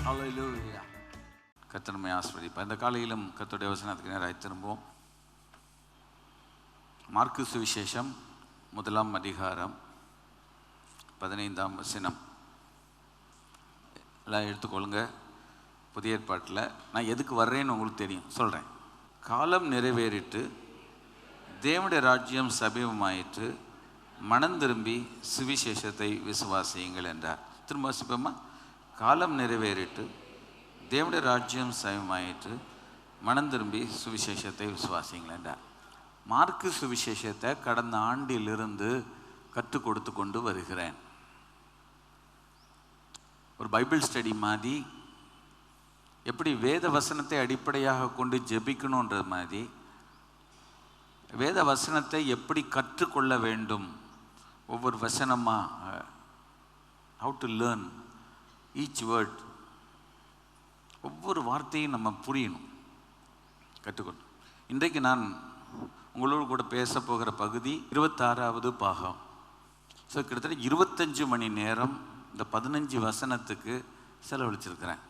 ஹல்லேலூயா. கர்த்தர் நம்மை ஆசீர்வதிப்பார். இந்த காலையிலும் கர்த்தருடைய வசனத்துக்கு நேராக திரும்புவோம். மார்க்கு சுவிசேஷம் 1 அதிகாரம் 15 வசனம் எல்லாம் எடுத்துக்கொள்ளுங்க. புதிய ஏற்பாட்டில் நான் எதுக்கு வர்றேன்னு உங்களுக்கு தெரியும், சொல்கிறேன். காலம் நிறைவேறிட்டு தேவனுடைய ராஜ்யம் சமீபமாயிற்று, மனம் திரும்பி சுவிசேஷத்தை விசுவாசியுங்கள் என்றார். திரும்ப வாசிப்போமா? காலம் நிறைவேறிட்டு தேவனுடைய ராஜ்யம் சமீபமாயிற்று, மனம் திரும்பி சுவிசேஷத்தை விசுவாசியுங்கள் என்றார். மார்க்கு சுவிசேஷத்தை கடந்த ஆண்டிலிருந்து கற்றுக் கொடுத்து கொண்டு வருகிறேன். ஒரு பைபிள் ஸ்டடி மாதிரி, எப்படி வேத வசனத்தை அடிப்படையாக கொண்டு ஜெபிக்கணுன்றது மாதிரி வேத வசனத்தை எப்படி கற்றுக்கொள்ள வேண்டும், ஒவ்வொரு வசனமாக how to learn each word, ஒவ்வொரு வார்த்தையும் நம்ம புரியணும், கற்றுக்கொள்ளணும். இன்றைக்கு நான் உங்களோடு கூட பேச போகிற பகுதி 26வது பாகம். ஸோ கிட்டத்தட்ட 25 மணி நேரம் இந்த 15 வசனத்துக்கு செலவழிச்சிருக்கிறேன்.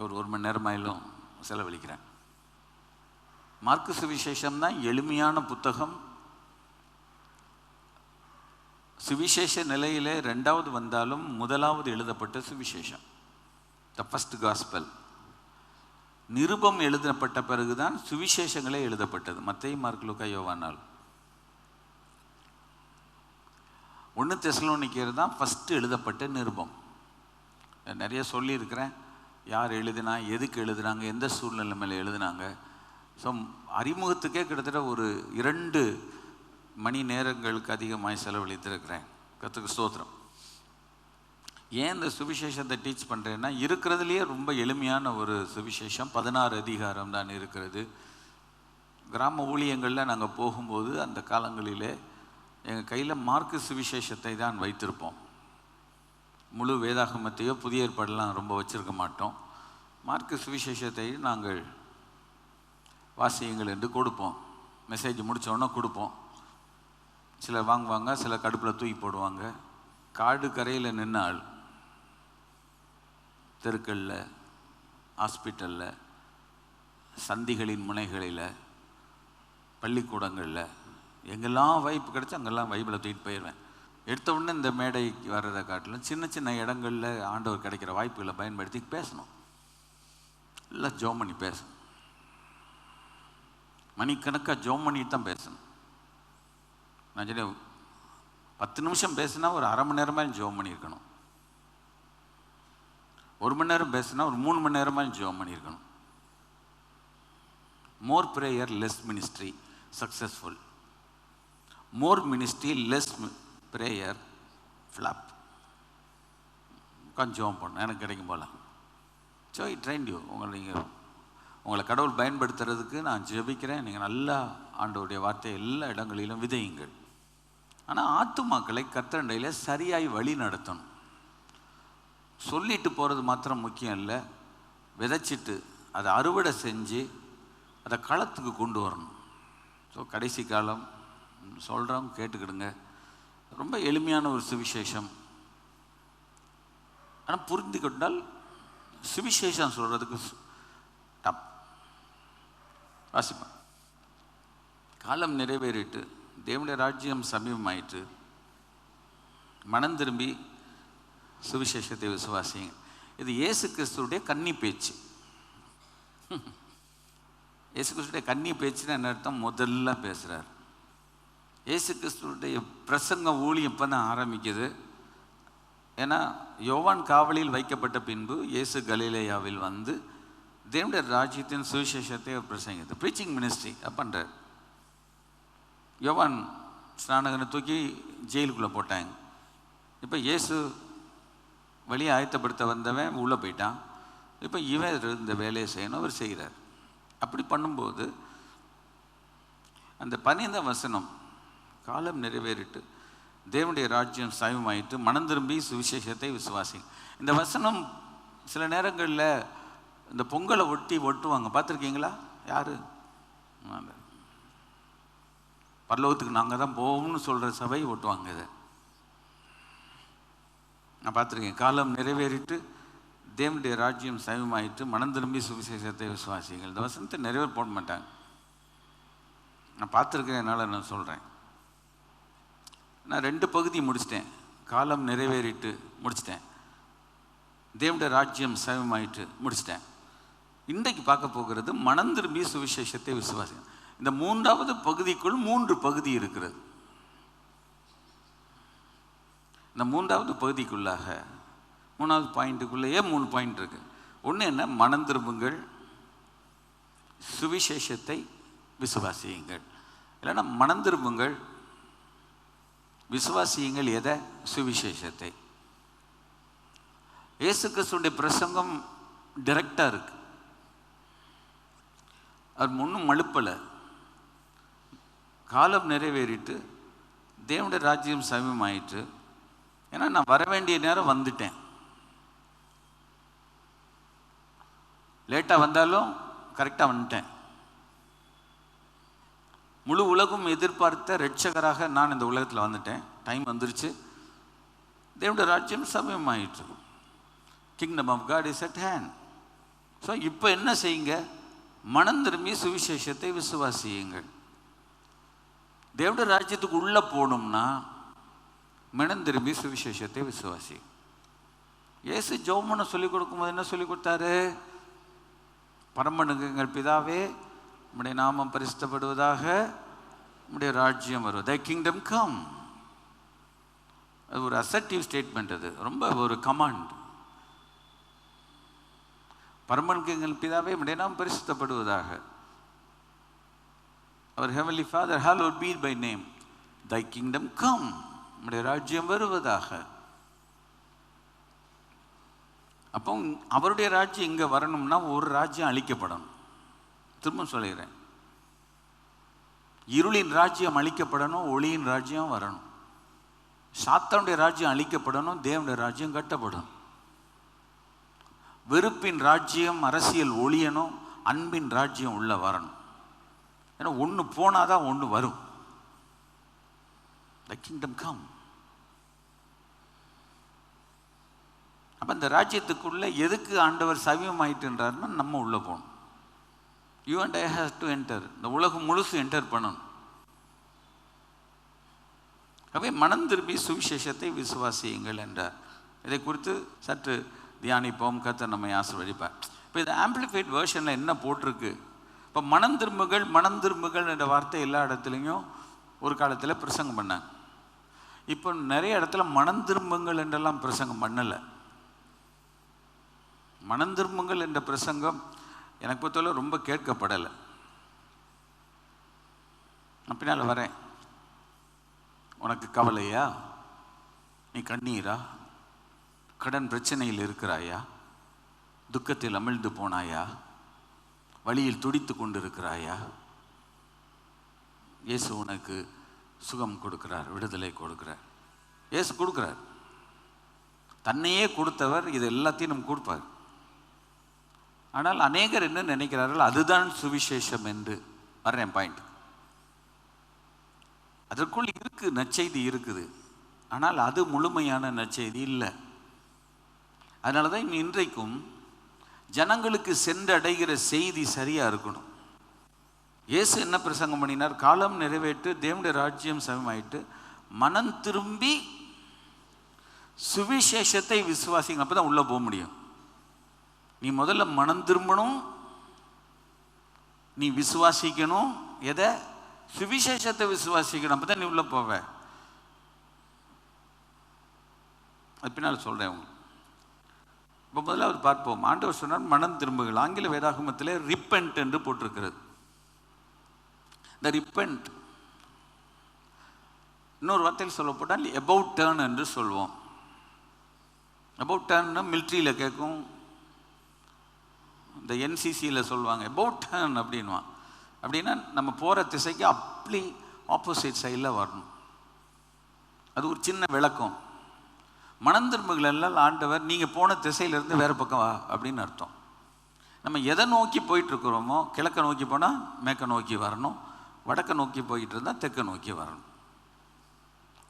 ஒரு மணி நேரமாயிலும் செலவழிக்கிறேன். மார்க்கு சுவிசேஷம் தான் எளிமையான புத்தகம். சுவிசேஷ நிலையிலே 2வது வந்தாலும் 1வது எழுதப்பட்ட சுவிசேஷம், த ஃபர்ஸ்ட் காஸ்பல். நிருபம் எழுதப்பட்ட பிறகுதான் சுவிசேஷங்களே எழுதப்பட்டது, மத்தேயு, மார்க்கு, லூக்கா, யோவானால். 1 தெசலோனிக்கேயர் தான் ஃபஸ்ட்டு எழுதப்பட்ட நிருபம். நிறைய சொல்லியிருக்கிறேன், யார் எழுதினா, எதுக்கு எழுதுனாங்க, எந்த சூழ்நிலை மேலே எழுதினாங்க. ஸோ அறிமுகத்துக்கே கிட்டத்தட்ட ஒரு 2 மணி நேரங்களுக்கு அதிகமாக செலவழித்திருக்கிறேன். கர்த்தருக்கு ஸ்தோத்திரம். ஏன் இந்த சுவிசேஷத்தை டீச் பண்ணுறேன்னா, இருக்கிறதுலையே ரொம்ப எளிமையான ஒரு சுவிசேஷம். 16 அதிகாரம் தான் இருக்கிறது. கிராம ஊழியங்களில் நாங்கள் போகும்போது அந்த காலங்களிலே எங்கள் கையில் மார்க்கு சுவிசேஷத்தை தான் வைத்திருப்போம். முழு வேதாகமத்தையோ புதிய ஏற்பாடெல்லாம் ரொம்ப வச்சுருக்க மாட்டோம். மார்க்கு சுவிசேஷத்தை நாங்கள் வாசியுங்கள் என்று கொடுப்போம். மெசேஜ் முடித்தோன்னே கொடுப்போம். சிலர் வாங்குவாங்க, சில கடுப்பில் தூக்கி போடுவாங்க. காடு கரையில் நின்னால், தெருக்களில், ஹாஸ்பிட்டலில், சந்திகளின் முனைகளில், பள்ளிக்கூடங்களில் எங்கெல்லாம் வாய்ப்பு கிடச்சி அங்கெல்லாம் பைபிளை தூக்கிட்டு போயிடுவேன். எடுத்த உடனே இந்த மேடைக்கு வர்றதை காட்டிலும் சின்ன சின்ன இடங்களில் ஆண்டவர் கிடைக்கிற வாய்ப்புகளை பயன்படுத்தி பேசணும். இல்லை ஜோம் பண்ணி பேசணும், மணிக்கணக்காக ஜோம் பண்ணி தான் பேசணும். நான் சொன்ன 10 நிமிஷம் பேசுனா ஒரு அரை மணி நேரமாக ஜோம் பண்ணியிருக்கணும். 1 மணி நேரம் பேசுனா ஒரு 3 மணி நேரமாக ஜோம் பண்ணியிருக்கணும். மோர் ப்ரேயர் லெஸ் மினிஸ்ட்ரி சக்ஸஸ்ஃபுல், மோர் மினிஸ்ட்ரி லெஸ் ப்ரேயர் ஃப்ளாப். உட்காந்து ஜோம் பண்ணணும், எனக்கு கிடைக்கும் போல. So it train you. உங்களை கடவுள் பயன்படுத்துறதுக்கு நான் ஜெபிக்கிறேன். நீங்கள் நல்லா ஆண்டவருடைய வார்த்தையை எல்லா இடங்களிலும் விதையுங்கள். ஆனால் ஆத்துமாக்களை கர்த்தருடையில் சரியாய் வழி நடத்தணும். சொல்லிட்டு போகிறது மாத்திரம் முக்கியம் இல்லை, விதைச்சிட்டு அதை அறுவடை செஞ்சு அதை களத்துக்கு கொண்டு வரணும். ஸோ கடைசி காலம் சொல்கிறோம், கேட்டுக்கிடுங்க. ரொம்ப எளிமையான ஒரு சுவிசேஷம். ஆனால் புரிந்துக்கிட்டால் சுவிசேஷம் சொல்கிறதுக்கு டப். வாசிப்பேன். காலம் நிறைவேறிட்டு தேவனுடைய ராஜ்யம் சமீபமாயிற்று, மனம் திரும்பி சுவிசேஷத்தை விசுவாசிங்க. இது இயேசு கிறிஸ்துடைய கன்னி பேச்சு. இயேசு கிறிஸ்துடைய கன்னி பேச்சுன்னு என்ன அர்த்தம்? முதல்ல பேசுகிறார். இயேசு கிறிஸ்துடைய பிரசங்க ஊழியம் இப்போ தான் ஆரம்பிக்குது. ஏன்னா யோவான் காவலில் வைக்கப்பட்ட பின்பு இயேசு கலிலேயாவில் வந்து தேவனுடைய ராஜ்யத்தின் சுவிசேஷத்தை பிரசங்கிது. ப்ரீச்சிங் மினிஸ்ட்ரி பண்ணுறார். யோவான் ஸ்நானகனை தூக்கி ஜெயிலுக்குள்ளே போட்டாங்க. இப்போ இயேசு வழியை ஆயத்தப்படுத்த வந்தவன் உள்ளே போயிட்டான். இப்போ இவன் இந்த வேலையை செய்யணும், அவர் செய்கிறார். அப்படி பண்ணும்போது அந்த 15 வசனம், காலம் நிறைவேறிட்டு தேவனுடைய ராஜ்யம் சமீபமாயிட்டு, மனம் திரும்பி சுவிசேஷத்தை விசுவாசிங்க. இந்த வசனம் சில நேரங்களில் இந்த பொங்கலை ஒட்டுவாங்க, பார்த்துருக்கீங்களா? யார்? பரலோகத்துக்கு நாங்கள் தான் போவோம்னு சொல்கிற சபை ஓட்டுவாங்க. இதை நான் பார்த்துருக்கேன். காலம் நிறைவேறிட்டு தேவனுடைய ராஜ்யம் சமீபமாயிட்டு மனம் திரும்பி சுவிசேஷத்தை விசுவாசிகள். இந்த வசனத்தை நிறைவேற போட மாட்டாங்க. நான் பார்த்துருக்கேன், என்னால் நான் சொல்கிறேன். நான் 2 பகுதி முடிச்சிட்டேன். காலம் நிறைவேறிட்டு முடிச்சிட்டேன், தேவனுடைய ராஜ்யம் சமீபமாயிட்டு முடிச்சிட்டேன். இன்றைக்கு பார்க்க போகிறது மனம் திரும்பி சுவிசேஷத்தை விசுவாசி. இந்த 3வது பகுதிக்குள் 3 பகுதி இருக்கிறது. இந்த 3வது பகுதிக்குள்ளாக 3வது பாயிண்ட்டுக்குள்ளேயே 3 பாயிண்ட் இருக்கு. ஒன்று என்ன? மனம் திரும்புங்கள், சுவிசேஷத்தை விசுவாசியுங்கள். இல்லைன்னா மனம் திரும்புங்கள், விசுவாசியுங்கள். எதை? சுவிசேஷத்தை. இயேசு கிறிஸ்துவின் பிரசங்கம் டைரக்டாக இருக்கு. அது ஒன்றும் மழுப்பலை. காலம் நிறைவேறிட்டு தேவனுடைய ராஜ்யம் சமீபமாயிட்டு, ஏன்னா நான் வர வேண்டிய நேரம் வந்துட்டேன். லேட்டாக வந்தாலும் கரெக்டாக வந்துட்டேன். முழு உலகம் எதிர்பார்த்த ரட்சகராக நான் இந்த உலகத்தில் வந்துட்டேன். டைம் வந்துருச்சு. தேவனுடைய ராஜ்யம் சமீபமாயிட்டு, kingdom of God is at hand. So இப்போ என்ன செய்யுங்க? மனம் திரும்பி சுவிசேஷத்தை விசுவாசியுங்கள். தேவனுடைய ராஜ்யத்துக்கு உள்ளே போகணும்னா மனம் திரும்பி சுவிசேஷத்தை விசுவாசி. இயேசு ஜெபம் சொல்லிக் கொடுக்கும்போது என்ன சொல்லிக் கொடுத்தாரு? பரமனுங்கள் பிதாவே, உம்முடைய நாமம் பரிசுத்தப்படுவதாக, உம்முடைய ராஜ்யம் வருவது. தை கிங்டம் கம். அது ஒரு அசர்ட்டிவ் ஸ்டேட்மெண்ட். அது ரொம்ப ஒரு கமாண்ட். பரமனுங்கள் பிதாவே, உம்முடைய நாமம் பரிசுத்தப்படுவதாக. அவர் ஹெவன்லி ஃபாதர், ஹallowed be thy name. Thy kingdom come. உம்முடைய ராஜ்யம் வருவதாக. அப்போ அவருடைய ராஜ்யம் இங்கே வரணும்னா ஒரு ராஜ்யம் அழிக்கப்படணும். திரும்ப சொல்லுகிறேன், இருளின் ராஜ்யம் அழிக்கப்படணும், ஒளியின் ராஜ்யம் வரணும். சாத்தானுடைய ராஜ்யம் அழிக்கப்படணும், தேவனுடைய ராஜ்யம் கட்டப்படணும். வெறுப்பின் ராஜ்யம் அரசியல் ஒளியணும், அன்பின் ராஜ்யம் உள்ள வரணும். ஏன்னா ஒன்று போனாதான் ஒன்று வரும். The kingdom come. அப்போ இந்த ராஜ்யத்துக்குள்ள எதுக்கு ஆண்டவர் சமீபமாயிட்டுன்றாருன்னா நம்ம உள்ளே போகணும். You and I have to enter. இந்த உலகம் முழுசு என்டர் பண்ணணும். அவை மனம் திரும்பி சுவிசேஷத்தை விசுவாசியுங்கள் என்றார். இதை குறித்து சற்று தியானிப்போம். கர்த்தர் நம்மை ஆசீர்வதிப்பார். இப்போ இது ஆம்பிளிஃபைட் வெர்ஷனில் என்ன போட்டிருக்கு? இப்போ மனம் திரும்புகள், மனம் திரும்புகள் என்ற வார்த்தை எல்லா இடத்துலையும் ஒரு காலத்தில் பிரசங்கம் பண்ணாங்க. இப்போ நிறைய இடத்துல மனம் திரும்புங்கள் என்றெல்லாம் பிரசங்கம் பண்ணலை. மனம் திரும்புங்கள் என்ற பிரசங்கம் எனக்கு பொறுத்தவரை ரொம்ப கேட்கப்படலை. நான் பின்னால் வரேன். உனக்கு கவலையா? நீ கண்ணீரா? கடன் பிரச்சனையில் இருக்கிறாயா? துக்கத்தில் அமிழ்ந்து போனாயா? வழியில் துடித்து கொண்டு இருக்கிறாயா? இயேசு உனக்கு சுகம் கொடுக்கிறார், விடுதலை கொடுக்கிறார். இயேசு கொடுக்கிறார். தன்னையே கொடுத்தவர் இது எல்லாத்தையும் நம்ம கொடுப்பார். ஆனால் அநேகர் என்ன நினைக்கிறார்கள்? அதுதான் சுவிசேஷம் என்று. வர்றேன் பாயிண்ட். அதற்குள் இருக்கு, நற்செய்தி இருக்குது. ஆனால் அது முழுமையான நற்செய்தி இல்லை. அதனால தான் இன்றைக்கும் ஜனங்களுக்கு சென்றடைகிற செய்தி சரியாக இருக்கணும். இயேசு என்ன பிரசங்கம் பண்ணினார்? காலம் நிறைவேற்று, தேவனுடைய ராஜ்யம் சமமாயிட்டு, மனம் திரும்பி சுவிசேஷத்தை விசுவாசிங்க. அப்போ தான் உள்ளே போக முடியும். நீ முதல்ல மனம் திரும்பணும், நீ விசுவாசிக்கணும். எதை? சுவிசேஷத்தை விசுவாசிக்கணும். அப்போ தான் நீ உள்ளே போவ. அது பின்னால் சொல்கிறேன் உங்களுக்கு. இப்போ முதலாவது பார்ப்போம். ஆண்டவர் சொன்னார் மனம் திரும்புகள். ஆங்கில வேதாகமத்தில் ரிப்பெண்ட் என்று போட்டிருக்கிறது. இந்த ரிப்பெண்ட் இன்னொரு வார்த்தையில் சொல்லப்பட்டால் அபவுட் டர்ன் என்று சொல்வோம். அபவுட் டர்ன் மிலிட்ரியில் கேட்கும், இந்த என்சிசியில் சொல்லுவாங்க அபவுட் டர்ன் அப்படின்வான். அப்படின்னா நம்ம போகிற திசைக்கு அப்படி ஆப்போசிட் சைடில் வரணும். அது ஒரு சின்ன விளக்கம். மனம் திரும்புகள் எல்லாம் ஆண்டவர் நீங்கள் போன திசையிலேருந்து வேறு பக்கம் வா அப்படின்னு அர்த்தம். நம்ம எதை நோக்கி போயிட்டுருக்குறோமோ, கிழக்க நோக்கி போனால் மேற்க நோக்கி வரணும், வடக்க நோக்கி போயிட்டு இருந்தால் தெற்க நோக்கி வரணும்.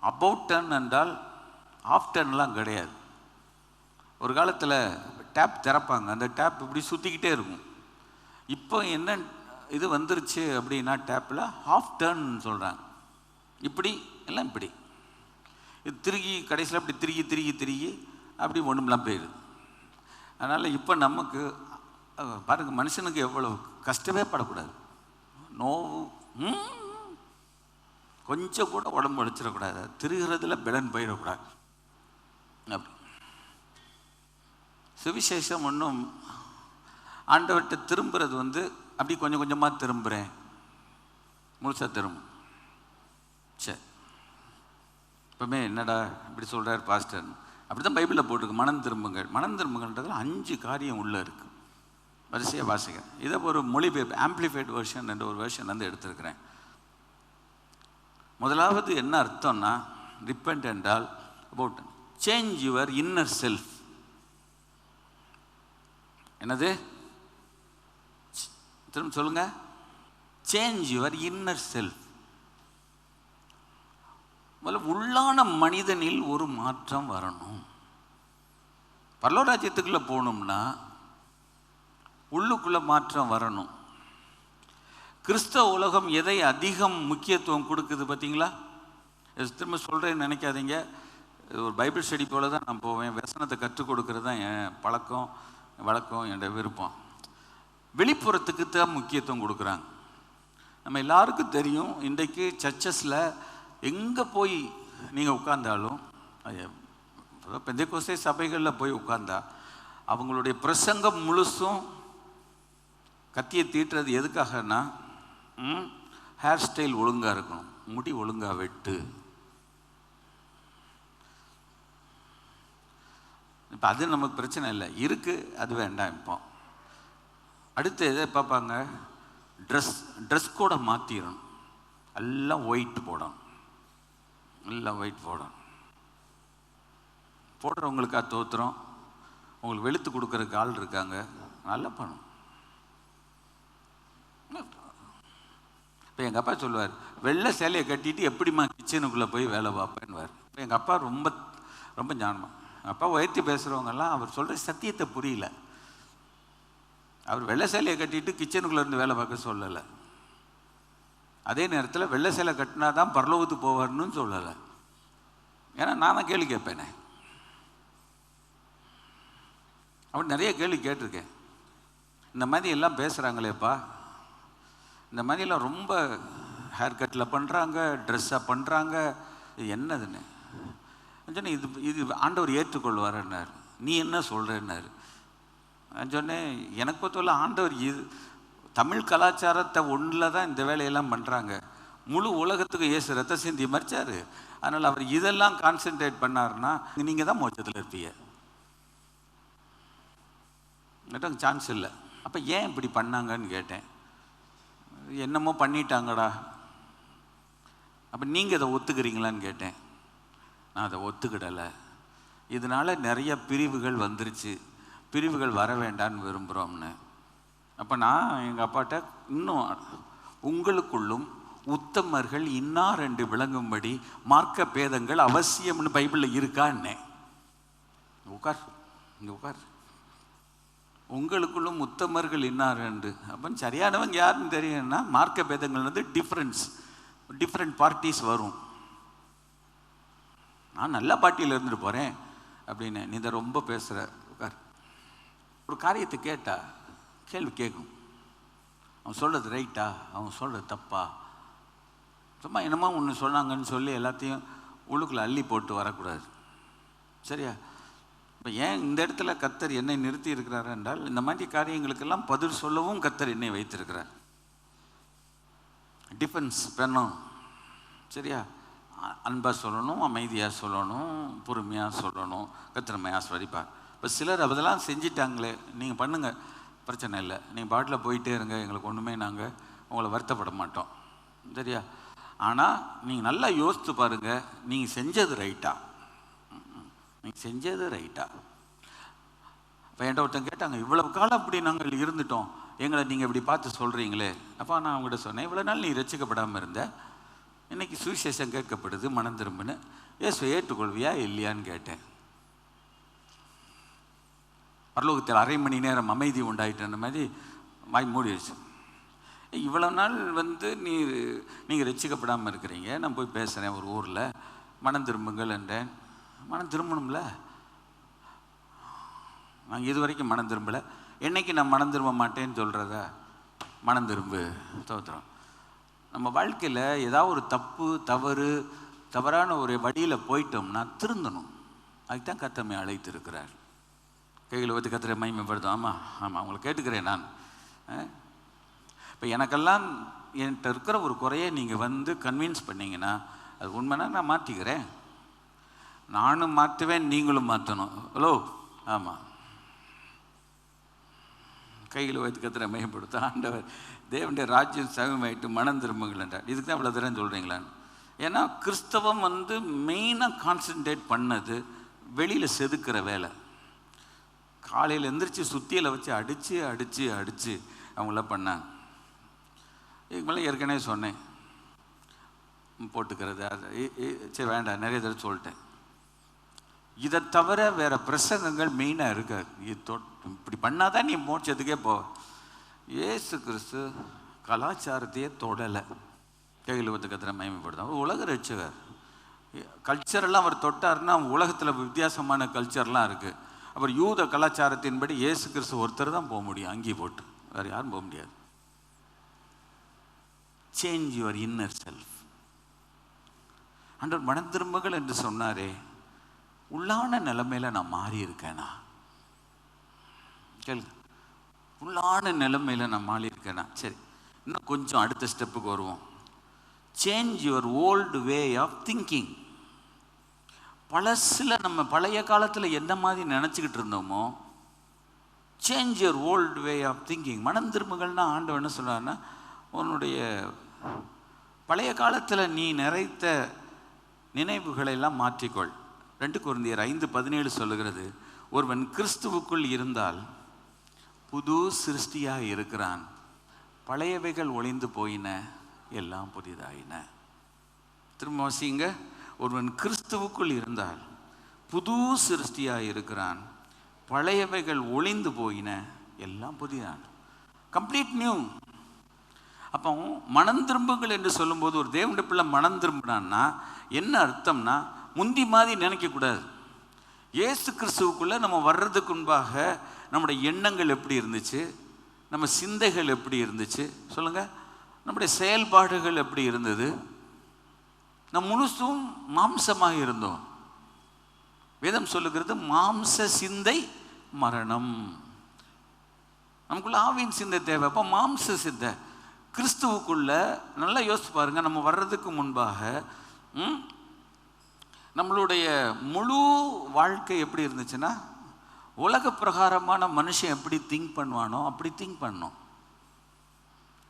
அபவுட் டர்ன் என்றால் ஆஃப் டர்ன்லாம் கிடையாது. ஒரு காலத்தில் டேப் திறப்பாங்க, அந்த டேப் இப்படி சுற்றிக்கிட்டே இருக்கும். இப்போ என்ன இது வந்துருச்சு அப்படின்னா டேப்பில் ஹாஃப் டர்ன் சொல்கிறாங்க. இப்படி எல்லாம் இப்படி இது திருகி கடைசியில் அப்படி திருகி திருகி திருகி அப்படி ஒன்றுமெல்லாம் போயிடுது. அதனால் இப்போ நமக்கு பாருங்கள், மனுஷனுக்கு எவ்வளோ கஷ்டமே படக்கூடாது. நோவு கொஞ்சம் கூட உடம்பு அடிச்சிடக்கூடாது, திருகிறதுல பலன் போயிடக்கூடாது. அப்படி சுவிசேஷம் ஒன்றும் ஆண்டவர்கிட்ட திரும்புறது அப்படி கொஞ்சம் கொஞ்சமாக திரும்புகிறேன், முழுசாக திரும்பும். சரி, இப்போமே என்னடா இப்படி சொல்கிறார் பாஸ்டர், அப்படி தான் பைபிளில் போட்டிருக்கு, மனம் திரும்புங்கள். மனம் திரும்புங்கன்றதுல 5 காரியம் உள்ளே இருக்குது. வரிசையாக வாசிக்க. இதை ஒரு மொழிபெயர்ப்பு ஆம்பிளிஃபைட் வெர்ஷன் என்ற ஒரு வெர்ஷன் எடுத்திருக்கிறேன். முதலாவது என்ன அர்த்தம்னா, ரிப்பெண்ட் என்றால் about change your inner self. என்னது? திரும்ப சொல்லுங்க. Change your inner self. உள்ளான மனிதனில் ஒரு மாற்றம் வரணும். பரலோகராஜ்யத்துக்குள்ள போகணும்னா உள்ளுக்குள்ள மாற்றம் வரணும். கிறிஸ்தவ உலகம் எதை அதிகம் முக்கியத்துவம் கொடுக்குது பார்த்தீங்களா? திரும்ப சொல்கிறேன்னு நினைக்காதீங்க. ஒரு பைபிள் ஸ்டடி போல தான் நான் போவேன். வசனத்தை கற்றுக் கொடுக்கறது தான் என் பழக்கம், வழக்கம், என்னோட விருப்பம். வெளிப்புறத்துக்கு தான் முக்கியத்துவம் கொடுக்குறாங்க. நம்ம எல்லாருக்கும் தெரியும், இன்றைக்கு சர்ச்சஸில் எங்கே போய் நீங்கள் உட்கார்ந்தாலும், பெந்தேகோஸ்தே சபைகளில் போய் உட்கார்ந்தா அவங்களுடைய பிரசங்கம் முழுசும் கத்தியை தீட்டுறது எதுக்காகனா, ஹேர் ஸ்டைல் ஒழுங்காக இருக்கணும், முடி ஒழுங்காக வெட்டு. இப்போ அது நமக்கு பிரச்சனை இல்லை, இருக்குது, அது வேண்டாம். இப்போ அடுத்து எதை பார்ப்பாங்க? ட்ரெஸ் கூட மாற்றிடணும். எல்லாம் ஒயிட் போடணும், எல்லாம் ஒயிட் போடணும். போடுறவங்களுக்காக தோற்றுறோம், உங்களுக்கு வெளுத்து கொடுக்குறதுக்கு ஆள் இருக்காங்க, நல்லா பண்ணும். இப்போ எங்கள் அப்பா சொல்லுவார், வெள்ளை சேலையை கட்டிட்டு எப்படிம்மா கிச்சனுக்குள்ளே போய் வேலை பார்ப்பேன்னுவார். இப்போ எங்கள் அப்பா ரொம்ப ரொம்ப ஞானமாக, எங்கள் அப்பா உயர்த்தி பேசுகிறவங்கெல்லாம் அவர் சொல்கிற சத்தியத்தை புரியல. அவர் வெள்ளை சேலையை கட்டிட்டு கிச்சனுக்குள்ளே இருந்து வேலை பார்க்க சொல்லலை. அதே நேரத்தில் வெள்ளை சேலை கட்டினா தான் பரலோகத்துக்கு போவார்னு சொல்லலை. ஏன்னா நான் தான் கேள்வி கேட்பேனே. அவர் நிறைய கேள்வி கேட்டிருக்கேன். இந்த மாதிரி எல்லாம் பேசுகிறாங்களேப்பா, இந்த மாதிரிலாம் ரொம்ப ஹேர் கட்டில் பண்ணுறாங்க, ட்ரெஸ்ஸாக பண்ணுறாங்க, இது என்னதுன்னு சொன்னேன். இது ஆண்டவர் ஏற்றுக்கொள்வார்ன்னார். நீ என்ன சொல்கிறேன்னாரு. நான் சொன்னேன், எனக்கு பொறுத்தவரை ஆண்டவர் தமிழ் கலாச்சாரத்தை ஒன்றில் தான் இந்த வேலையெல்லாம் பண்ணுறாங்க. முழு உலகத்துக்கு இயேசு ரத்த சிந்தி மறிச்சார். அதனால் அவர் இதெல்லாம் கான்சென்ட்ரேட் பண்ணாருன்னா நீங்கள் தான் மோட்சத்தில் இருப்பீங்க. சான்ஸ் இல்லை. அப்போ ஏன் இப்படி பண்ணாங்கன்னு கேட்டேன். என்னமோ பண்ணிட்டாங்கடா. அப்போ நீங்கள் அதை ஒத்துக்கிறீங்களான்னு கேட்டேன். நான் அதை ஒத்துக்கிடலை. இதனால் நிறைய பிரிவுகள் வந்துருச்சு, பிரிவுகள் வர வேண்டான்னு விரும்புகிறோம்னு. அப்போ நான் எங்கள் அப்பாட்ட, இன்னும் உங்களுக்குள்ளும் உத்தமர்கள் இன்னார் என்று விளங்கும்படி மார்க்க பேதங்கள் அவசியம்னு பைபிளில் இருக்கான்னே. உட்கார், இங்கே உட்கார். உங்களுக்குள்ளும் உத்தமர்கள் இன்னார் என்று. அப்போ சரியானவங்க யாருன்னு தெரியும்னா, மார்க்க பேதங்கள் டிஃப்ரெண்ட் பார்ட்டிஸ் வரும். நான் நல்ல பார்ட்டியில் இருந்துட்டு போகிறேன் அப்படின்னு. நீ இதை ரொம்ப பேசுகிற. உட்கார். ஒரு காரியத்தை கேட்டா கேள்வி கேட்கும். அவன் சொல்கிறது ரைட்டா, அவன் சொல்கிறது தப்பா, சும்மா என்னமோ ஒன்று சொன்னாங்கன்னு சொல்லி எல்லாத்தையும் உள்ளுக்குள்ளே அள்ளி போட்டு வரக்கூடாது. சரியா? இப்போ ஏன் இந்த இடத்துல கர்த்தர் என்னை நிறுத்தி இருக்கிறார் என்றால், இந்த மாதிரி காரியங்களுக்கெல்லாம் பதில் சொல்லவும் கர்த்தர் என்னை வைத்திருக்கிறார். டிஃபென்ஸ் பண்ணணும். சரியா? அன்பாக சொல்லணும், அமைதியாக சொல்லணும், பொறுமையாக சொல்லணும். கர்த்தர் ஆசீர்வதிப்பார். இப்போ சிலர் அதெல்லாம் செஞ்சிட்டாங்களே, நீங்கள் பண்ணுங்கள், பிரச்சனை இல்லை, நீங்கள் பாட்டில் போயிட்டே இருங்க, எங்களுக்கு ஒன்றுமே நாங்கள் உங்களை வருத்தப்பட மாட்டோம். சரியா? ஆனால் நீங்கள் நல்லா யோசித்து பாருங்கள், நீங்கள் செஞ்சது ரைட்டா, நீங்கள் செஞ்சது ரைட்டா. இப்போ என்கிட்ட ஒருத்தன் கேட்டாங்க, இவ்வளவு காலம் அப்படி நாங்கள் இருந்துட்டோம், எங்களை நீங்கள் இப்படி பார்த்து சொல்கிறீங்களே. அப்போ நான் அவங்ககிட்ட சொன்னேன், இவ்வளோ நாள் நீ ரட்சிக்கப்படாமல் இருந்த, இன்றைக்கி சுவிசேஷம் கேட்கப்படுது, மனம் திரும்பின்னு, இயேசுவை ஏற்றுக்கொள்வியா இல்லையான்னு கேட்டேன். பரலோகத்தில் அரை மணி நேரம் அமைதி உண்டாயிட்டுன்ற மாதிரி வாய் மூடிடுச்சு. இவ்வளோ நாள் நீங்கள் ரட்சிக்கப்படாமல் இருக்கிறீங்க, நான் போய் பேசுகிறேன் ஒரு ஊரில், மனம் திரும்புங்கள் என்றேன். மனம் திரும்பணும்ல, நான் இது வரைக்கும் மனம் திரும்பலை. என்னைக்கு நான் மனம் திரும்ப மாட்டேன்னு சொல்கிறத மனம் திரும்பு தோற்றுறோம். நம்ம வாழ்க்கையில் ஏதாவது ஒரு தவறான ஒரு வழியில் போயிட்டோம்னா திருந்தணும். அதுதான் கர்த்தர் அழைத்து இருக்கிறார். கையில் ஊற்றி கர்த்தரை மகிமைப்படுத்தும். ஆமாம் அவங்களை கேட்டுக்கிறேன் நான். இப்போ எனக்கெல்லாம் என்கிட்ட இருக்கிற ஒரு குறையை நீங்கள் கன்வின்ஸ் பண்ணிங்கன்னா அது உண்மைனா நான் மாற்றிக்கிறேன். நானும் மாற்றுவேன், நீங்களும் மாற்றணும். ஹலோ, ஆமாம். கையில் வைத்து கர்த்தரை மகிமைப்படுத்த ஆண்டவர் தேவனுடைய ராஜ்யம் சமீபமாயிட்டு மனம் திரும்புங்கள் என்றார். இதுக்கு தான் இவ்வளோ தூரம் சொல்கிறீங்களான்னு. ஏன்னா கிறிஸ்தவம் மெயினாக கான்சன்ட்ரேட் பண்ணது வெளியில் செதுக்கிற வேலை. காலையில் எந்திரிச்சு சுத்தியில் வச்சு அடித்து அடித்து அடித்து அவங்கள பண்ணாங்க. இதுக்கு மேலே ஏற்கனவே சொன்னேன், போட்டுக்கிறது அது சரி வேண்டாம், நிறைய தடவை சொல்லிட்டேன். இதை தவிர வேறு பிரசங்கங்கள் மெயினாக இருக்காது. இப்படி பண்ணாதான் நீ மோட்சத்துக்கே போ. இயேசு கிறிஸ்து கலாச்சாரத்தையே தொடலை. கையில் வந்து கர்த்தரை மகிமைப்படுத்தும். உலக ரட்சகர். கல்ச்சரெல்லாம் அவர் தொட்டார்னா உலகத்தில் வித்தியாசமான கல்ச்சர்லாம் இருக்குது. அப்புறம் யூத கலாச்சாரத்தின்படி இயேசு கிறிஸ்து ஒருத்தர் தான் போக முடியும், அங்கி போட்டு, வேறு யாரும் போக முடியாது. Change your inner self. ஆண்டவர் மனம் திரும்புங்கள் என்று சொன்னாரே, உள்ளான நிலைமையில நான் மாறி இருக்கேனா? கேளு, உள்ளான நிலைமையில நான் மாறி இருக்கேனா? சரி, இன்னும் கொஞ்சம் அடுத்த ஸ்டெப்புக்கு வருவோம். Change your old way of thinking. நம்ம பழைய காலத்தில் எந்த மாதிரி நினச்சிக்கிட்டு இருந்தோமோ, change your old way of thinking. மனம் திரும்புகள்னா ஆண்டவர் என்ன சொல்றாருன்னா, உன்னுடைய பழைய காலத்தில் நீ நிறைத்த நினைவுகளை எல்லாம் மாற்றிக்கொள். 2 கொரிந்தியர் 5:17 சொல்லுகிறது, ஒருவன் கிறிஸ்துவுக்குள் இருந்தால் புது சிருஷ்டியாக இருக்கிறான், பழையவைகள் ஒளிந்து போயின, எல்லாம் புதிதாயின. திரும்ப வாசிங்க. ஒருவன் கிறிஸ்துவுக்குள் இருந்தால் புது சிருஷ்டியாக இருக்கிறான், பழையவைகள் ஒளிந்து போயின, எல்லாம் புதிதான. Complete new. அப்போ மனம் திரும்புங்கள் என்று சொல்லும்போது ஒரு தேவனுடைய பிள்ளை மனம் திரும்பினான்னா என்ன அர்த்தம்னா, முந்தி மாதிரி நினைக்கக்கூடாது. இயேசு கிறிஸ்துவுக்குள்ளே நம்ம வர்றதுக்கு முன்பாக நம்முடைய எண்ணங்கள் எப்படி இருந்துச்சு, நம்ம சிந்தைகள் எப்படி இருந்துச்சு சொல்லுங்கள், நம்முடைய செயல்பாடுகள் எப்படி இருந்தது. நம்ம முழுசும் மாம்சமாக இருந்தோம். வேதம் சொல்லுகிறது மாம்ச சிந்தை மரணம். நமக்குள்ள ஆவியின் சிந்தை தேவை. அப்போ மாம்ச சிந்தை கிறிஸ்துவுக்குள்ள நல்லா யோசிச்சு பாருங்க. நம்ம வர்றதுக்கு முன்பாக நம்மளுடைய முழு வாழ்க்கை எப்படி இருந்துச்சுன்னா, உலக பிரகாரமான மனுஷன் எப்படி திங்க் பண்ணுவானோ அப்படி திங்க் பண்ணோம்.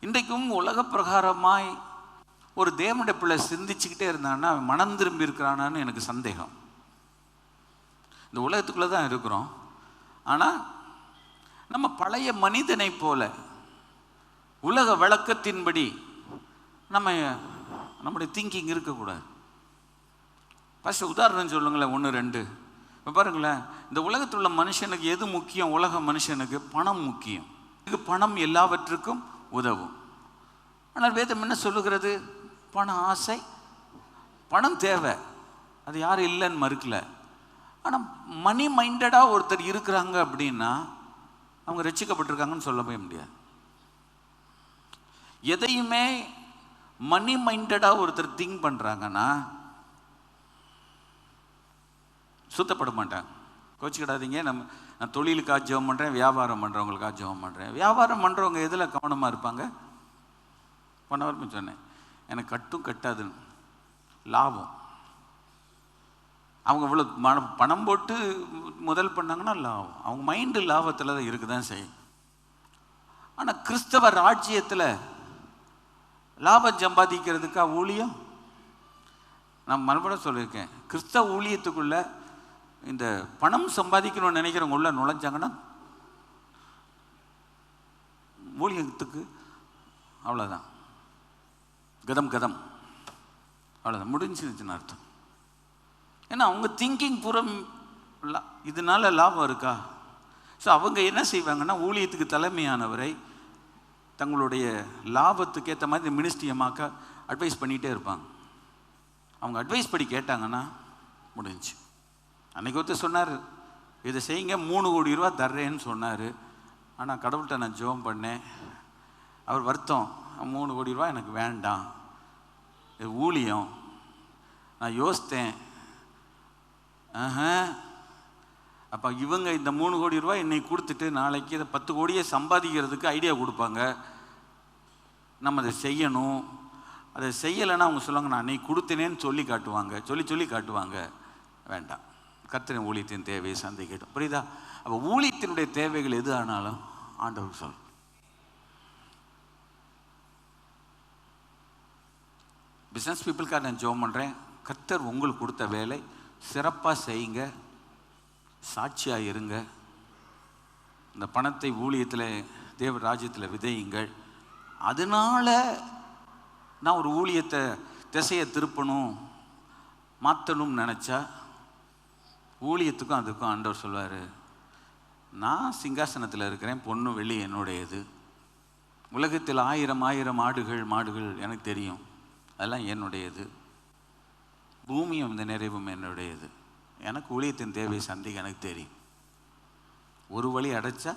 இன்றைக்கும் உலக பிரகாரமாய் ஒரு தேவனுடைய பிள்ளை சிந்திச்சுக்கிட்டே இருந்தான்னா அவன் மனம் திரும்பி இருக்கிறானான்னு எனக்கு சந்தேகம். இந்த உலகத்துக்குள்ளே தான் இருக்கிறோம். ஆனால் நம்ம பழைய மனிதனை போல உலக வழக்கத்தின்படி நம்முடைய திங்கிங் இருக்கக்கூடாது. ஃபஸ்ட்டு உதாரணம் சொல்லுங்களேன், 1 2. இப்போ பாருங்களேன், இந்த உலகத்தில் உள்ள மனுஷனுக்கு எது முக்கியம்? உலக மனுஷனுக்கு பணம் முக்கியம். இதுக்கு பணம் எல்லாவற்றுக்கும் உதவும். ஆனால் வேதம் என்ன சொல்லுகிறது? பண ஆசை, பணம் தேவை, அது யாரும் இல்லைன்னு மறுக்கல. ஆனால் மணி மைண்டடாக ஒருத்தர் இருக்கிறாங்க அப்படின்னா அவங்க ரட்சிக்கப்பட்டிருக்காங்கன்னு சொல்லவே முடியாது. எதையுமே மணி மைண்டடாக ஒருத்தர் திங்க் பண்ணுறாங்கன்னா சுத்தப்பட மாட்டாங்க. கோச்சிக்கிடாதீங்க. நான் தொழிலுக்காக ஜெபம் பண்ணுறேன், வியாபாரம் பண்ணுறவங்களுக்காக ஜெபம் பண்ணுறேன். வியாபாரம் பண்ணுறவங்க எதில் கவனமாக இருப்பாங்க? பண்ணவருமே சொன்னேன், எனக்கு கட்டும் கட்டாதுன்னு லாபம். அவங்க இவ்வளோ பணம் போட்டு முதல் பண்ணாங்கன்னா லாபம். அவங்க மைண்டு லாபத்தில் தான் இருக்கு தான் செய்யும். ஆனால் கிறிஸ்தவ ராஜ்யத்தில் லாபம் சம்பாதிக்கிறதுக்கா ஊழியம்? நான் மறுபடியும் சொல்லியிருக்கேன், கிறிஸ்தவ ஊழியத்துக்குள்ள இந்த பணம் சம்பாதிக்கணும்னு நினைக்கிறவங்க உள்ள நுழைஞ்சாங்கன்னா ஊழியத்துக்கு அவ்வளோதான், கதம் அவ்வளோதான், முடிஞ்சிருச்சுன்னு அர்த்தம். ஏன்னா அவங்க திங்கிங் பூரா இதனால லாபம் இருக்கா? ஸோ அவங்க என்ன செய்வாங்கன்னா, ஊழியத்துக்கு தலைமையானவரை தங்களுடைய லாபத்துக்கு ஏற்ற மாதிரி இந்த மினிஸ்ட்ரியமாக்க அட்வைஸ் பண்ணிகிட்டே இருப்பாங்க. அவங்க அட்வைஸ் படி கேட்டாங்கன்னா முடிஞ்சு. அன்றைக்கி ஒருத்தர் சொன்னார், இதை செய்யுங்க 3 கோடி ரூபா தர்றேன்னு சொன்னார். ஆனால் கடவுள்கிட்ட நான் ஜெபம் பண்ணேன். அவர் வருத்தம், 3 கோடி ரூபா எனக்கு வேண்டாம், இது ஊழியம். நான் யோசித்தேன், அப்போ இவங்க இந்த 3 கோடி ரூபா இன்னைக்கு கொடுத்துட்டு நாளைக்கு இதை 10 கோடியை சம்பாதிக்கிறதுக்கு ஐடியா கொடுப்பாங்க. நம்ம அதை செய்யணும். அதை செய்யலைன்னா அவங்க சொல்லுவாங்க, நான் அன்னைக்கு கொடுத்தேனேன்னு சொல்லி காட்டுவாங்க. வேண்டாம், கர்த்தரின் ஊழியத்தின் தேவையை சந்திக்கட்டும். புரியுதா? அப்போ ஊழியத்தினுடைய தேவைகள் எது ஆனாலும் ஆண்டவர் சொல். பிஸ்னஸ் பீப்புளுக்காக நான் ஜெபம் பண்ணுறேன். கர்த்தர் உங்களுக்கு கொடுத்த வேலை சிறப்பாக செய்யுங்க, சாட்சியாக இருங்க. இந்த பணத்தை ஊழியத்தில் தேவ ராஜ்யத்தில் விதையுங்கள். அதனால நான் ஒரு ஊழியத்தை திசையை திருப்பணும், மாற்றணும்னு நினச்சா ஊழியத்துக்கும் அதுக்கும் ஆண்டவர் சொல்வார், நான் சிங்காசனத்தில் இருக்கிறேன், பொண்ணு வெள்ளி என்னுடையது. உலகத்தில் 1000 மாடுகள் எனக்கு தெரியும், அதெல்லாம் என்னுடையது. பூமியும் இந்த நிறைவும் என்னுடையது. எனக்கு ஊழியத்தின் தேவை சந்திக்க எனக்கு தெரியும். ஒரு வழி அடைச்சா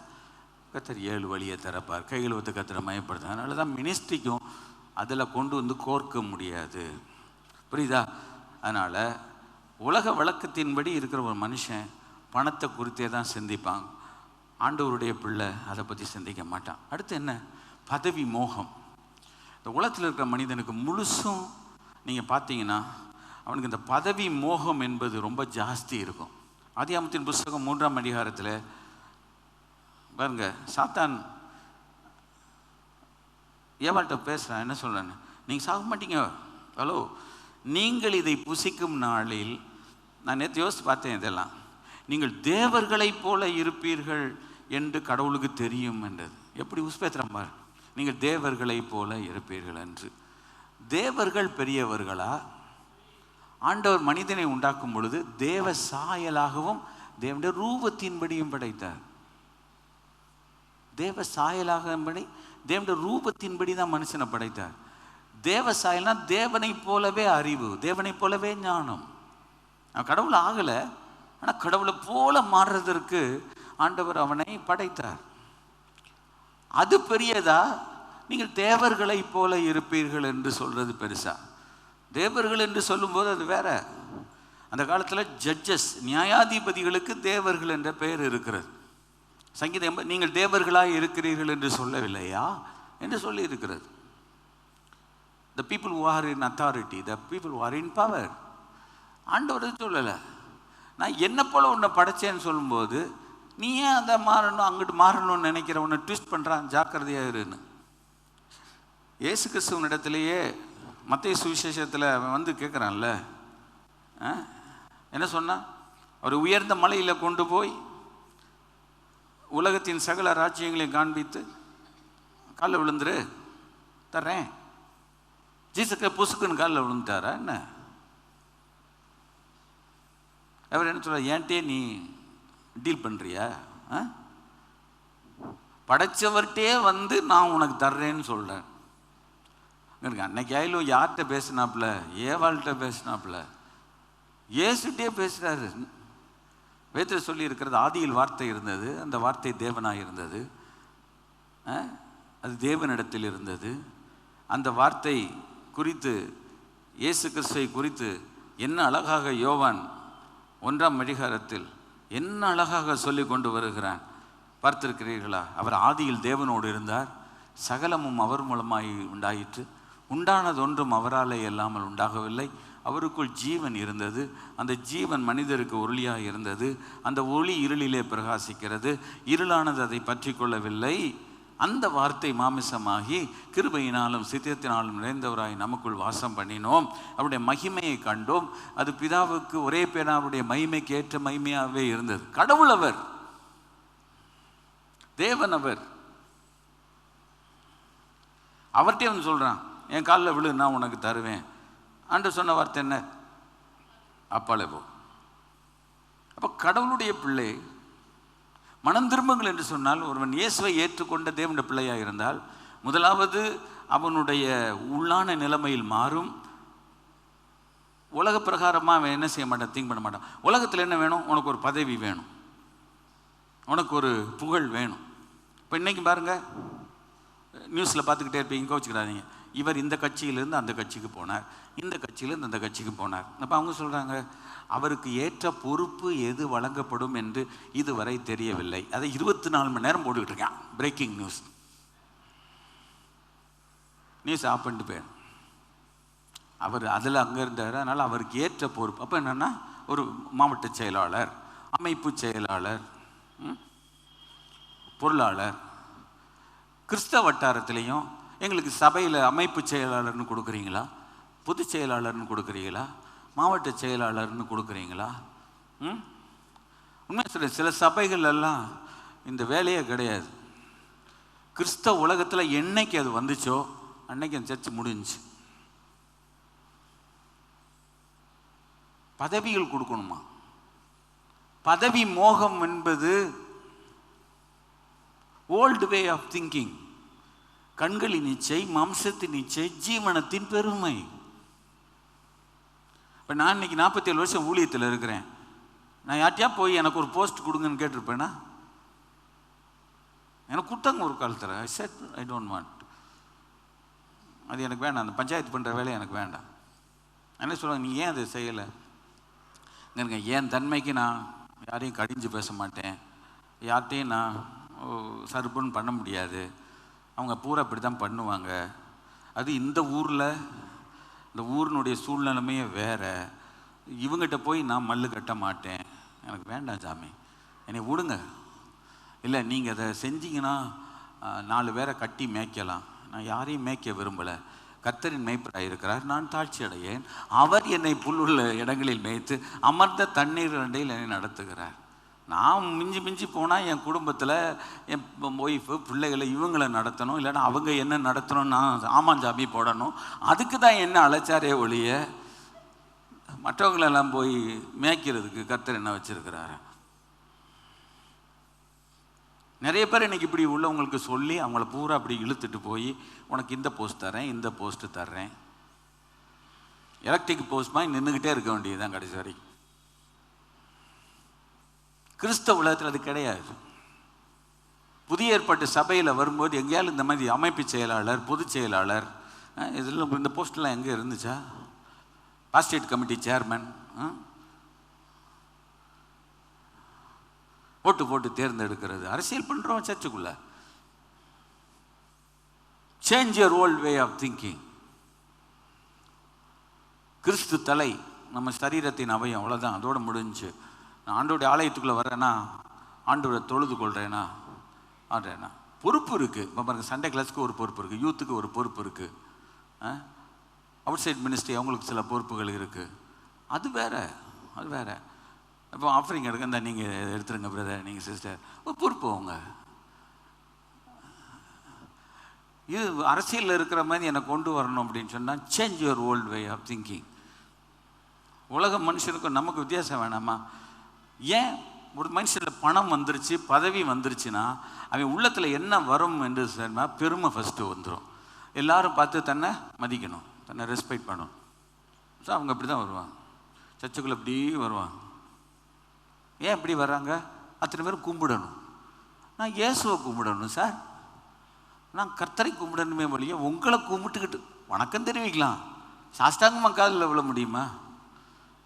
கர்த்தர் 7 வழியை திறப்பார். கைகள் ஒத்து கர்த்தரை மயப்படுத்த. அதனால தான் மினிஸ்ட்ரிக்கும் அதில் கொண்டு வந்து கோர்க்க முடியாது. புரியுதா? அதனால் உலக வழக்கத்தின்படி இருக்கிற ஒரு மனுஷன் பணத்தை குறித்தே தான் சிந்திப்பான். ஆண்டவருடைய பிள்ளை அதை பற்றி சிந்திக்க மாட்டான். அடுத்து என்ன? பதவி மோகம். இந்த உலகத்தில் இருக்கிற மனிதனுக்கு முழுசும் நீங்கள் பார்த்தீங்கன்னா அவனுக்கு இந்த பதவி மோகம் என்பது ரொம்ப ஜாஸ்தி இருக்கும். ஆதியாகமத்தின் புஸ்தகம் 3ஆம் அதிகாரத்தில் பாருங்க, சாத்தான் ஏவாள்கிட்ட பேசுகிறான். என்ன சொல்கிறேன்னு, நீங்கள் சாக மாட்டீங்க, ஹலோ, நீங்கள் இதை புசிக்கும் நாளில், நான் நேற்று யோசித்து பார்த்தேன், இதெல்லாம் நீங்கள் தேவர்களைப் போல இருப்பீர்கள் என்று கடவுளுக்கு தெரியும் என்றது. எப்படி உஸ்பேத்திரம் பார், நீங்கள் தேவர்களைப் போல இருப்பீர்கள் என்று. தேவர்கள் பெரியவர்களா? ஆண்டவர் மனிதனை உண்டாக்கும் பொழுது தேவ சாயலாகவும் தேவனுடைய ரூபத்தின்படியும் படைத்தார். தேவ சாயலாகபடி தேவனுடைய ரூபத்தின்படி தான் மனுஷனை படைத்தார். தேவ சாயல்னா தேவனை போலவே அறிவு, தேவனை போலவே ஞானம். கடவுள் ஆகலை, ஆனால் கடவுளை போல மாறுறதற்கு ஆண்டவர் அவனை படைத்தார். அது பெரியதா? நீங்கள் தேவர்களை போல இருப்பீர்கள் என்று சொல்றது பெருசா? தேவர்கள் என்று சொல்லும்போது அது வேற. அந்த காலத்தில் ஜட்ஜஸ், நியாயாதிபதிகளுக்கு தேவர்கள் என்ற பெயர் இருக்கிறது. சங்கீதம் நீங்கள் தேவர்களாக இருக்கிறீர்கள் என்று சொல்லவில்லையா என்று சொல்லி இருக்கிறது. The people who are in authority, the people who are in power. ஆண்டவர் சொல்லலை, நான் என்ன போல உன்னை படைச்சேன்னு சொல்லும்போது நீ ஏன் அதை மாறணும், அங்கிட்டு மாறணும்னு நினைக்கிற, உன்னை ட்விஸ்ட் பண்ணுறான், ஜாக்கிரதையாக இருன்னு. இயேசு கிறிஸ்துவின் இடத்துலையே மத்தேயு சுவிசேஷத்தில் அவன் வந்து கேட்குறான்ல, என்ன சொன்னான்? அவர் உயர்ந்த மலையில் கொண்டு போய் உலகத்தின் சகல ராஜ்யங்களையும் காண்பித்து காலில் விழுந்துரு தர்றேன். ஜீசக்க புசுக்குன்னு காலில் விழுந்துட்டாரா என்ன? அவர் என்ன சொல்ற, ஏன்ட்டே நீ டீல் பண்ணுறியா? படைச்சவர்கிட்டே வந்து நான் உனக்கு தர்றேன்னு சொல்கிறேன். அன்னைக்கு ஆயிலும் யார்கிட்ட பேசினாப்புல? ஏவாள்கிட்ட பேசினாப்புல, இயேசுட்டே பேசுகிறாரு. வேதத்தில் சொல்லி இருக்கிறது, ஆதியில் வார்த்தை இருந்தது, அந்த வார்த்தை தேவனாக இருந்தது, அது தேவனிடத்தில் இருந்தது. அந்த வார்த்தை குறித்து, இயேசு கிறிஸ்துவை குறித்து என்ன அழகாக யோவான் 1ஆம் அதிகாரத்தில் என்ன அழகாக சொல்லி கொண்டு வருகிறான் பார்த்திருக்கிறீர்களா? அவர் ஆதியில் தேவனோடு இருந்தார், சகலமும் அவர் மூலமாய் உண்டாயிற்று, உண்டானது ஒன்றும் அவராலே இல்லாமல் உண்டாகவில்லை, அவருக்குள் ஜீவன் இருந்தது, அந்த ஜீவன் மனிதருக்கு ஒளியாக இருந்தது, அந்த ஒளி இருளிலே பிரகாசிக்கிறது, இருளானது அதை பற்றி கொள்ளவில்லை. அந்த வார்த்தை மாமிசமாகி கிருபையினாலும் சித்தியத்தினாலும் நிறைந்தவராய் நமக்குள் வாசம் பண்ணினோம், அவருடைய மகிமையை கண்டோம், அது பிதாவுக்கு ஒரே பேராவுடைய மகிமைக்கு ஏற்ற மகிமையாகவே இருந்தது. கடவுள் அவர், தேவன் அவர். அவர்கிட்டே வந்து சொல்கிறான், என் காலில் விழு, நான் உனக்கு தருவேன். ஆண்டவர் சொன்ன வார்த்தை என்ன? அப்பாலே போ. அப்போ கடவுளுடைய பிள்ளை மனம் திரும்புங்கள் என்று சொன்னால் ஒருவன் இயேசுவை ஏற்றுக்கொண்ட தேவனுடைய பிள்ளையாக இருந்தால் முதலாவது அவனுடைய உள்ளான நிலைமையில் மாறும். உலக பிரகாரமாக அவன் என்ன செய்ய மாட்டான், திங்க் பண்ண மாட்டான். உலகத்தில் என்ன வேணும்? உனக்கு ஒரு பதவி வேணும், உனக்கு ஒரு புகழ் வேணும். இப்போ இன்றைக்கி பாருங்கள், நியூஸில் பார்த்துக்கிட்டே இருப்பீங்க, கோச்சிக்கிறாதீங்க. இவர் இந்த கட்சியிலேருந்து அந்த கட்சிக்கு போனார், இந்த கட்சியிலேருந்து அந்த கட்சிக்கு போனார். அப்போ அவங்க சொல்கிறாங்க, அவருக்கு ஏற்ற பொறுப்பு எது வழங்கப்படும் என்று இதுவரை தெரியவில்லை. அதை 24 மணி நேரம் போட்டுக்கிட்டு இருக்கான். பிரேக்கிங் நியூஸ் ஆஃப் பண்ணிட்டு போயிடும். அவர் அதில் அங்கே இருந்தார், அதனால் அவருக்கு ஏற்ற பொறுப்பு. அப்போ என்னென்னா, ஒரு மாவட்ட செயலாளர், அமைப்பு செயலாளர், பொருளாளர். கிறிஸ்தவ வட்டாரத்திலையும் எங்களுக்கு சபையில் அமைப்பு செயலாளர்னு கொடுக்குறீங்களா, பொதுச் செயலாளர்னு கொடுக்குறீங்களா, மாவட்ட செயலாளர்னு கொடுக்குறீங்களா? உண்மை சொல்ல, சில சபைகள் எல்லாம் இந்த வேலையே கிடையாது. கிறிஸ்தவ உலகத்தில் என்னைக்கு அது வந்துச்சோ அன்னைக்கு அந்த சர்ச்சு முடிஞ்சிச்சு. பதவிகள் கொடுக்கணுமா? பதவி மோகம் என்பது ஓல்டு வே ஆஃப் திங்கிங். கண்களின் இச்சை, மாம்சத்தின் இச்சை, ஜீவனத்தின் பெருமை. இப்போ நான் இன்னைக்கு 47 வருஷம் ஊழியத்தில் இருக்கிறேன். நான் யார்ட்டையா போய் எனக்கு ஒரு போஸ்ட் கொடுங்கன்னு கேட்டிருப்பேன்னா? எனக்கு கொடுத்தாங்க ஒரு காலத்தில். ஐ செட் ஐ டோன்ட் வாண்ட். அது எனக்கு வேண்டாம், அந்த பஞ்சாயத்து பண்ணுற வேலை எனக்கு வேண்டாம். என்ன சொல்லுவாங்க, நீ ஏன் அதை செய்யலை? எனக்கு என் தன்மைக்கு நான் யாரையும் கடிஞ்சு பேச மாட்டேன், யார்கிட்டையும் நான் சர்புன்னு பண்ண முடியாது. அவங்க பூரா அப்படி தான் பண்ணுவாங்க. அது இந்த ஊரில், இந்த ஊரினுடைய சூழ்நிலைமையே வேறு. இவங்ககிட்ட போய் நான் மல்லு கட்ட மாட்டேன். எனக்கு வேண்டாம் சாமி, என்னை விடுங்க. இல்லை, நீங்கள் அதை செஞ்சீங்கன்னா 4 பேரை கட்டி மேய்க்கலாம். நான் யாரையும் மேய்க்க விரும்பலை. கர்த்தரின் மேய்ப்பராக இருக்கிறார், நான் தாழ்ச்சி அடையேன். அவர் என்னை புல்லுள்ள இடங்களில் மேய்த்து அமர்ந்த தண்ணீர் அண்டையில் என்னை நடத்துகிறார். நான் மிஞ்சி மிஞ்சி போனால் என் குடும்பத்தில் என் ஒய்ஃபு, பிள்ளைகளை இவங்களை நடத்தணும், இல்லைன்னா அவங்க என்ன நடத்தணும், நான் ஆமாஞ்சாமி போடணும். அதுக்கு தான் என்ன அழைச்சாரே ஒழிய மற்றவங்களெல்லாம் போய் மேய்க்கிறதுக்கு கர்த்தர் என்ன வச்சுருக்கிறாரு? நிறைய பேர் இன்றைக்கி இப்படி உள்ளவங்களுக்கு சொல்லி அவங்கள பூரா அப்படி இழுத்துட்டு போய், உனக்கு இந்த போஸ்ட் தரேன், இந்த போஸ்ட்டு தர்றேன். எலக்ட்ரிக் போஸ்ட் மாதிரி நின்றுக்கிட்டே இருக்க வேண்டியது தான் கடைசி வரைக்கும். கிறிஸ்தவ உலகத்தில் அது கிடையாது. புதிய ஏற்பாட்டு சபையில் வரும்போது எங்கேயாலும் இந்த மாதிரி அமைப்பு செயலாளர், பொதுச் செயலாளர், இதில் இந்த போஸ்ட்லாம் எங்கே இருந்துச்சா? பாஸ்டேட் கமிட்டி சேர்மன், ஓட்டு போட்டு தேர்ந்தெடுக்கிறது. அரசியல் பண்ணுறோம் சர்ச்சுக்குள்ள. Change your old way of thinking. கிறிஸ்து தலை, நம்ம சரீரத்தின் அவயம், அவ்வளோதான், அதோடு முடிஞ்சு. நான் ஆண்டோடைய ஆலயத்துக்குள்ளே வரேன்னா, ஆண்டோட தொழுது கொள்கிறேன்னா, ஆடுறேன்னா பொறுப்பு இருக்குது. இப்போ பாருங்கள், சண்டே கிளாஸுக்கு ஒரு பொறுப்பு இருக்குது, யூத்துக்கு ஒரு பொறுப்பு இருக்குது, அவுட் சைட் மினிஸ்ட்ரி அவங்களுக்கு சில பொறுப்புகள் இருக்குது. அது வேறு, அது வேறு. இப்போ ஆஃபரிங் எடுக்க, இந்த நீங்கள் எடுத்துருங்க பிரதர், நீங்கள் சிஸ்டர், ஒரு பொறுப்பு அவங்க. இது அரசியலில் இருக்கிற மாதிரி என்னை கொண்டு வரணும் அப்படின்னு சொன்னால், change your old way of thinking. உலக மனுஷனுக்கும் நமக்கு வித்தியாசம் வேணாமா? ஏன் ஒரு மனுஷனில் பணம் வந்துருச்சு, பதவி வந்துருச்சுன்னா அவன் உள்ளத்தில் என்ன வரும் என்று சொன்னால், பெருமை ஃபஸ்ட்டு வந்துடும். எல்லாரும் பார்த்து தன்னை மதிக்கணும், தன்னை ரெஸ்பெக்ட் பண்ணணும். ஸோ அவங்க அப்படி தான் வருவாங்க, சர்ச்சுக்குள்ளே இப்படி வருவாங்க. ஏன் இப்படி வர்றாங்க? அத்தனை பேரும் கும்பிடணும். நான் இயேசுவை கும்பிடணும் சார், நான் கர்த்தரை கும்பிடணுமே வழியே உங்களை கும்பிட்டுக்கிட்டு வணக்கம் தெரிவிக்கலாம். சாஷ்டாங்கமாக காலில் விழ முடியுமா?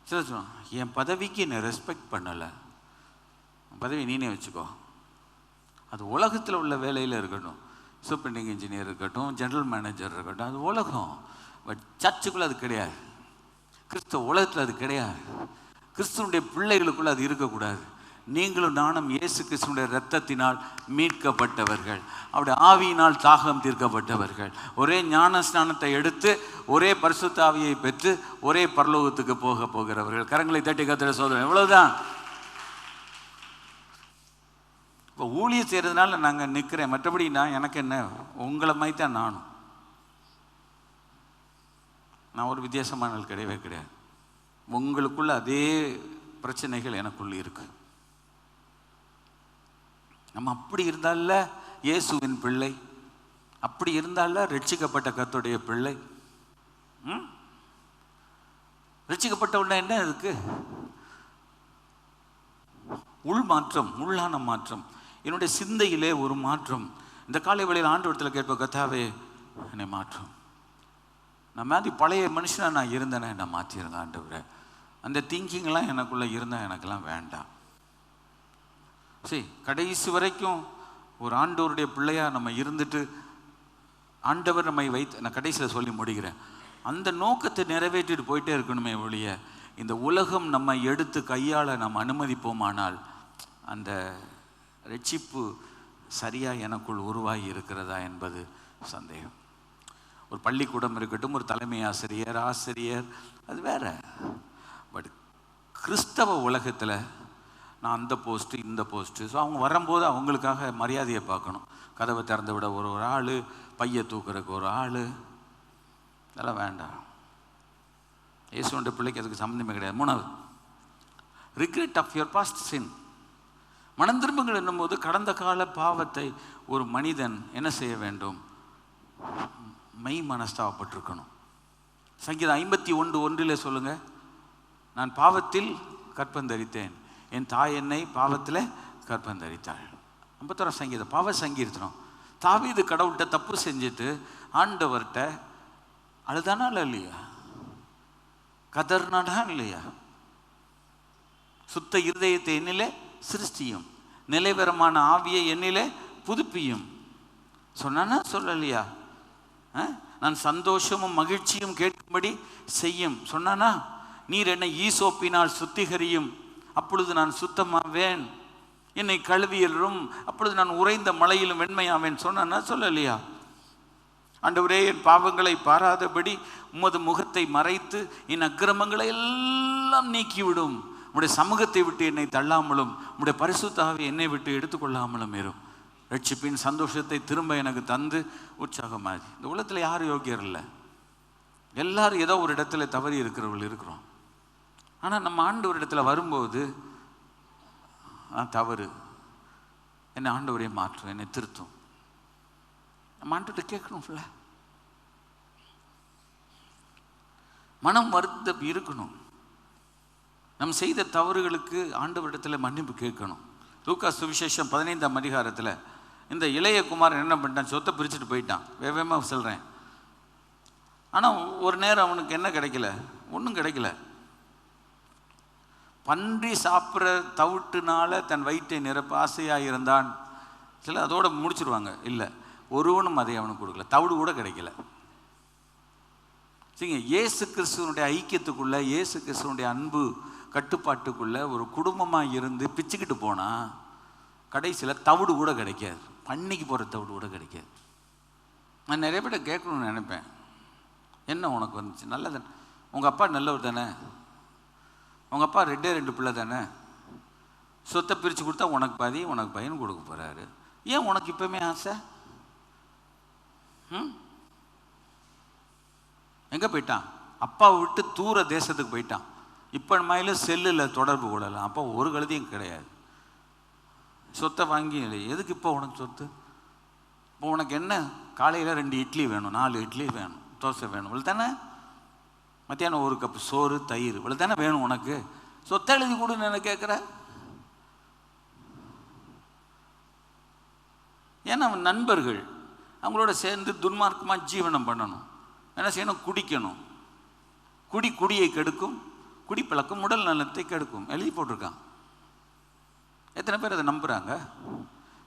சரி சொல்லுவாங்க, என் பதவிக்கு என்னை ரெஸ்பெக்ட் பண்ணலை, பதவி நீனே வச்சுக்கோ. அது உலகத்தில் உள்ள வேலையில் இருக்கட்டும், சூப்பரிண்டிங் இன்ஜினியர் இருக்கட்டும், ஜெனரல் மேனேஜர் இருக்கட்டும், அது உலகம். பட் சர்ச்சுக்குள்ளே அது கிடையாது. கிறிஸ்தவ உலகத்தில் அது கிடையாது. கிறிஸ்துவனுடைய பிள்ளைகளுக்குள்ள அது இருக்கக்கூடாது. நீங்களும் நானும் இயேசு கிறிஸ்துவனுடைய இரத்தத்தினால் மீட்கப்பட்டவர்கள், அவருடைய ஆவியினால் தாகம் தீர்க்கப்பட்டவர்கள், ஒரே ஞான ஸ்நானத்தை எடுத்து ஒரே பரிசுத்த ஆவியை பெற்று ஒரே பரலோகத்துக்கு போக போகிறவர்கள். கரங்களை தட்டி கர்த்தரை சோதரன், எவ்வளவுதான். இப்போ ஊழியம் செய்கிறதுனால நாங்கள் நிற்கிறேன், மற்றபடி நான் எனக்கு என்ன, உங்களை மாதிரி தான் நானும். நான் ஒரு வித்தியாசமான கிடையவே கிடையாது. உங்களுக்குள்ள அதே பிரச்சனைகள் எனக்குள்ள இருக்கு. நம்ம அப்படி இருந்தால இயேசுவின் பிள்ளை, அப்படி இருந்தால ரட்சிக்கப்பட்ட கர்த்தருடைய பிள்ளை. ரட்சிக்கப்பட்ட உடனே என்ன இருக்கு? உள் மாற்றம், உள்ளான மாற்றம், என்னுடைய சிந்தையிலே ஒரு மாற்றம். இந்த காலை வேளையில் ஆண்டவரத்தில் கேட்ப, கர்த்தாவே என்னை மாற்றும். நான் மாதிரி பழைய மனுஷனாக நான் இருந்தேனே, நான் மாற்றிருங்க ஆண்டவரே. அந்த திங்கிங்லாம் எனக்குள்ளே இருந்தால் எனக்கெல்லாம் வேண்டாம். சரி, கடைசி வரைக்கும் ஒரு ஆண்டவருடைய பிள்ளையாக நம்ம இருந்துட்டு ஆண்டவர் நம்மை வைத்து, நான் கடைசியில் சொல்லி முடிக்கிறேன், அந்த நோக்கத்தை நிறைவேற்றிட்டு போயிட்டே இருக்கணுமே ஒழிய இந்த உலகம் நம்ம எடுத்து கையாள நம்ம அனுமதிப்போமானால் அந்த ரட்சிப்பு சரியாக எனக்குள் உருவாகி இருக்கிறதா என்பது சந்தேகம். ஒரு பள்ளிக்கூடம் இருக்கட்டும், ஒரு தலைமை ஆசிரியர், அது வேற. பட் கிறிஸ்தவ உலகத்தில் நான் அந்த போஸ்ட்டு இந்த போஸ்ட்டு, ஸோ அவங்க வரும்போது அவங்களுக்காக மரியாதையை பார்க்கணும். கதவை திறந்து விட ஒரு ஆள், பையை தூக்குறதுக்கு ஒரு ஆள், இதெல்லாம் வேண்டாம். இயேசுவின் பிள்ளைக்கு அதுக்கு சம்மந்தமே கிடையாது. 3வது, ரிக்ரெட் ஆஃப் யுவர் பாஸ்ட் சின். மனம் திரும்புங்கள் என்னும்போது கடந்த கால பாவத்தை ஒரு மனிதன் என்ன செய்ய வேண்டும்? மெய் மனஸ்தாபப்பட்டிருக்கணும். சங்கீதம் 51:1 சொல்லுங்க, நான் பாவத்தில் கற்பந்தரித்தேன், என் தாய் என்னை பாவத்தில் கற்பந்தரித்தாள். 51 சங்கீதம், பாவ சங்கீர்த்தனம். தாவீது கடவுள்கிட்ட தப்பு செஞ்சுட்டு ஆண்டவர்கிட்ட அழுதானா இல்லையா? கதர்னாடா இல்லையா? சுத்த இருதயத்தை என்னிலே சிருஷ்டியும், நிலைவரமான ஆவியை என்னிலே புதுப்பியும் சொன்னானா சொல்லலையா? நான் சந்தோஷமும் மகிழ்ச்சியும் கேட்கும்படி செய்யும் சொன்னானா? நீர் என்னை ஈசோப்பினால் சுத்திகரியும், அப்பொழுது நான் சுத்தமாவேன். என்னை கழுவியலும், அப்பொழுது நான் உறைந்த மலையிலும் வெண்மையாவேன் சொன்னானா சொல்லலையா? ஆண்டவரே, என் பாவங்களை பாராதபடி உமது முகத்தை மறைத்து என் அக்கிரமங்களை எல்லாம் நீக்கிவிடும். உம்முடைய சமூகத்தை விட்டு என்னை தள்ளாமலும் உம்முடைய பரிசுத்த ஆவியை என்னை விட்டு எடுத்துக்கொள்ளாமலும் இரும். ரட்சிப்பின் சந்தோஷத்தை திரும்ப எனக்கு தந்து உற்சாகமாகி. இந்த உலகத்தில் யாரும் யோக்கியர் இல்லை, எல்லாரும் ஏதோ ஒரு இடத்துல தவறி இருக்கிறவர்கள் இருக்கிறோம். ஆனால் நம்ம ஆண்டவர் இடத்துல வரும்போது தவறு, என்னை ஆண்டவரே மாற்றும், என்னை திருத்தும். நம்ம ஆண்டவர்கிட்ட கேட்கணும்ல, மனம் வருத்தம் இருக்கணும். நம்ம செய்த தவறுகளுக்கு ஆண்டவரிடத்தில் மன்னிப்பு கேட்கணும். லூக்கா சுவிசேஷம் 15ஆம் அதிகாரத்தில் இந்த இளைய குமாரன் என்ன பண்ணிட்டான்? சொத்தை பிரிச்சுட்டு போயிட்டான். வேகமாக சொல்கிறேன். ஆனால் ஒரு நேரம் அவனுக்கு என்ன கிடைக்கல? ஒன்றும் கிடைக்கல. பன்றி சாப்பிட்ற தவிட்டுனால தன் வயிற்றை நிரப்ப ஆசையாக இருந்தான். சில அதோட முடிச்சிருவாங்க. இல்லை, ஒருவனும் அதை அவனுக்கு கொடுக்கல, தவிடு கூட கிடைக்கல. சரிங்க, இயேசு கிறிஸ்துவனுடைய ஐக்கியத்துக்குள்ள, இயேசு கிறிஸ்துவனுடைய அன்பு கட்டுப்பாட்டுக்குள்ள ஒரு குடும்பமாக இருந்து பிச்சுக்கிட்டு போனால் கடைசியில் தவிடு கூட கிடைக்காது. பண்ணிக்கு போகிற தவிடு கூட கிடைக்காது. நான் நிறைய பேர்ட்ட கேட்கணும்னு நினைப்பேன், என்ன உனக்கு வந்துச்சு? நல்லது, உங்கள் அப்பா நல்லவர் தானே, உங்கள் அப்பா 2 பிள்ளை தானே, சொத்தை பிரித்து கொடுத்தா உனக்கு பாதி உனக்கு பையன் கொடுக்க போகிறாரு, ஏன் உனக்கு இப்போவுமே ஆசை? எங்கே போயிட்டான்? அப்பாவை விட்டு தூர தேசத்துக்கு போயிட்டான். இப்போ மயிலும் செல்லில் தொடர்பு கொள்ளலாம். அப்போ ஒரு கழுதியும் கிடையாது. சொத்தை வாங்கி எதுக்கு இப்போ உனக்கு சொத்து? இப்போ உனக்கு என்ன? காலையில் 2 இட்லி வேணும், 4 இட்லி வேணும், தோசை வேணும், இவ்வளோ தானே? மத்தியானம் 1 கப்பு சோறு தயிர், இவ்வளோ தானே வேணும் உனக்கு? சொத்தை எழுதி கொடுன்னு என்ன கேட்குற? ஏன்னா அவன் நண்பர்கள் அவங்களோட சேர்ந்து துன்மார்க்கமாக ஜீவனம் பண்ணணும். என்ன செய்யணும்? குடிக்கணும். குடியை கெடுக்கும், குடிப்பழக்கம் உடல் நலத்தை கெடுக்கும், எழுதி போட்டிருக்கான். எத்தனை பேர் அதை நம்புகிறாங்க?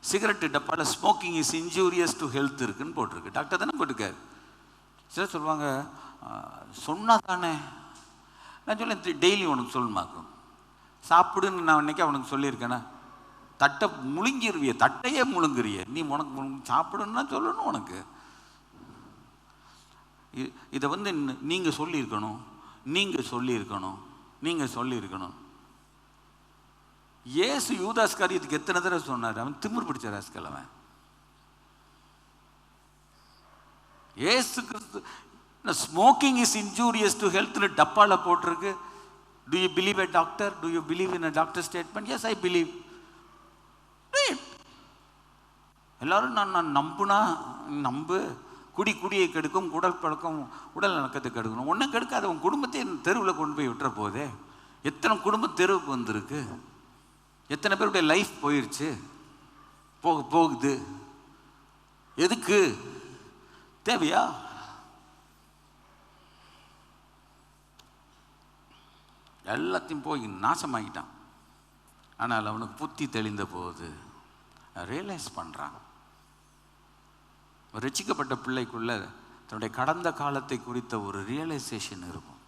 சிகரெட்டு டப்பாவில் smoking is injurious to health இருக்குன்னு போட்டிருக்கு. டாக்டர் தானே போட்டிருக்காரு. சிலர் சொல்லுவாங்க, சொன்னா தானே. நான் சொல்ல டெய்லி உனக்கு சொல்லணுமாக்கும், சாப்பிடுன்னு நான் இன்னைக்கு அவனுக்கு சொல்லியிருக்கேன்னா, தட்டை முழுங்கிருவிய, தட்டையே முழுங்குறிய நீ, உனக்கு சாப்பிடுன்னா சொல்லணும் உனக்கு. இதை நீங்கள் சொல்லியிருக்கணும், நீங்கள் சொல்லியிருக்கணும். இயேசு யூதாஸ் காரியத்துக்கு எத்தனை தடவை சொன்னார்? அவன் திமிர் பிடிச்ச ராஸ்கல் அவன். இயேசு கிறிஸ்து ஸ்மோக்கிங் இஸ் இன்ஜூரியஸ் டு ஹெல்த்னு டப்பால போட்டிருக்கு. Do you believe a doctor? Do you believe in a doctor statement? Yes, I believe. எல்லாரும் நான் நம்புனா நம்பு, குடியை கெடுக்கும், உடல் பழக்கம் உடல் நலக்கத்தை கெடுக்கணும். ஒன்றும் கெடுக்காது, உன் குடும்பத்தை தெருவில் கொண்டு போய் விட்டுற போதே. எத்தனை குடும்பம் தெருவுக்கு வந்திருக்கு, எத்தனை பேருடைய லைஃப் போயிடுச்சு, போகுது. எதுக்கு? தேவையா? எல்லாத்தையும் போய் நாசமாகிட்டான். ஆனால் அவனுக்கு புத்தி தெளிந்த போது ரியலைஸ் பண்ணுறான். ரட்சிக்கப்பட்ட பிள்ளைக்குள்ள தன்னுடைய கடந்த காலத்தை குறித்த ஒரு ரியலைசேஷன் இருக்கும்.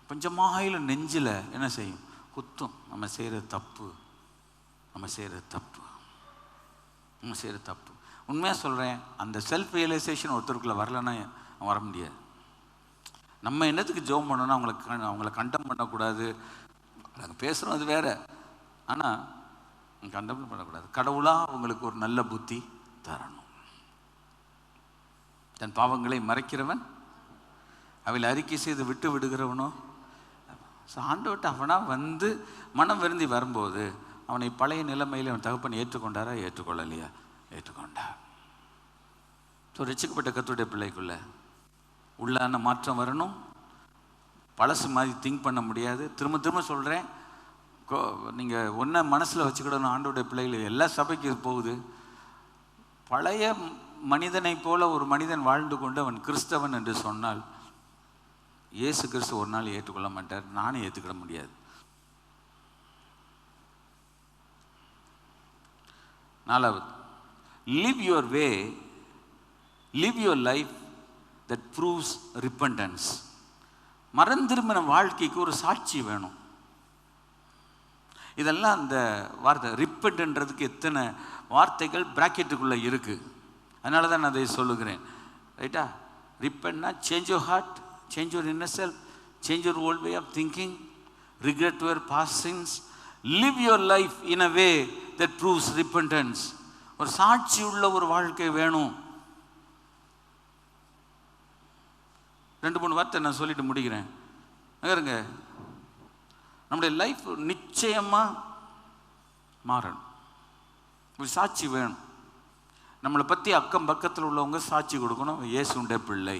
கொஞ்சமாயில நெஞ்சில் என்ன செய்யும்? குத்தும். நம்ம செய்கிற தப்பு. உண்மையாக சொல்கிறேன், அந்த செல்ஃப் ரியலைசேஷன் ஒருத்தருக்குள்ள வரலன்னா வர முடியாது. நம்ம என்னத்துக்கு ஜெபம் பண்ணணும்? அவங்கள கண்டம் பண்ணக்கூடாது. நாங்கள் பேசுகிறோம், அது வேற. ஆனால் கண்டம் பண்ணக்கூடாது. கடவுளாக அவங்களுக்கு ஒரு நல்ல புத்தி தரணும். தன் பாவங்களை மறைக்கிறவன் அவையில் அறிக்கை செய்து விட்டு விடுகிறவனோ. ஆண்டவர்கிட்ட அவனாக வந்து மனம் வருந்தி வரும்போது அவனை பழைய நிலைமையில் அவன் தகப்பன் ஏற்றுக்கொண்டாரா? ஏற்றுக்கொள்ளலையா? ஏற்றுக்கொண்டார். ஸோ ரட்சிக்கப்பட்ட கர்த்தருடைய பிள்ளைக்குள்ள உள்ளான மாற்றம் வரணும். பழசு மாதிரி திங்க் பண்ண முடியாது. திரும்ப சொல்கிறேன், நீங்கள் ஒன்றை மனசில் வச்சுக்கிடணும். ஆண்டவருடைய பிள்ளைகள் எல்லா சபைக்கு போகுது. பழைய மனிதனை போல ஒரு மனிதன் வாழ்ந்து கொண்டு அவன் கிறிஸ்தவன் என்று சொன்னால் இயேசு கிறிஸ்து ஒரு நாள் ஏற்றுக்கொள்ள மாட்டார். நானும் ஏற்றுக்கிட முடியாது. 4வது, live your life that proves repentance. மறந்திரும்பின வாழ்க்கைக்கு ஒரு சாட்சி வேணும். இதெல்லாம் அந்த வார்த்தை ரிப்பென்ட்ன்றதுக்கு எத்தனை வார்த்தைகள் பிராக்கெட்டுக்குள்ளே இருக்குது. அதனால தான் நான் அதை சொல்லுகிறேன். ரைட்டா? ரிப்பென்ட்னா change your heart, change your inner self, change your old way of thinking, regret your past sins, live your life in a way that proves repentance. ஒரு சாட்சி உள்ள ஒரு வாழ்க்கை வேணும். 2-3 வார்த்தை நான் சொல்லிட்டு முடிக்கிறேன். பாருங்க, நம்முடைய லைஃப் நிச்சயமாக மாறணும். ஒரு சாட்சி வேணும். நம்மளை பற்றி அக்கம் பக்கத்தில் உள்ளவங்க சாட்சி கொடுக்கணும். இயேசுடைய பிள்ளை.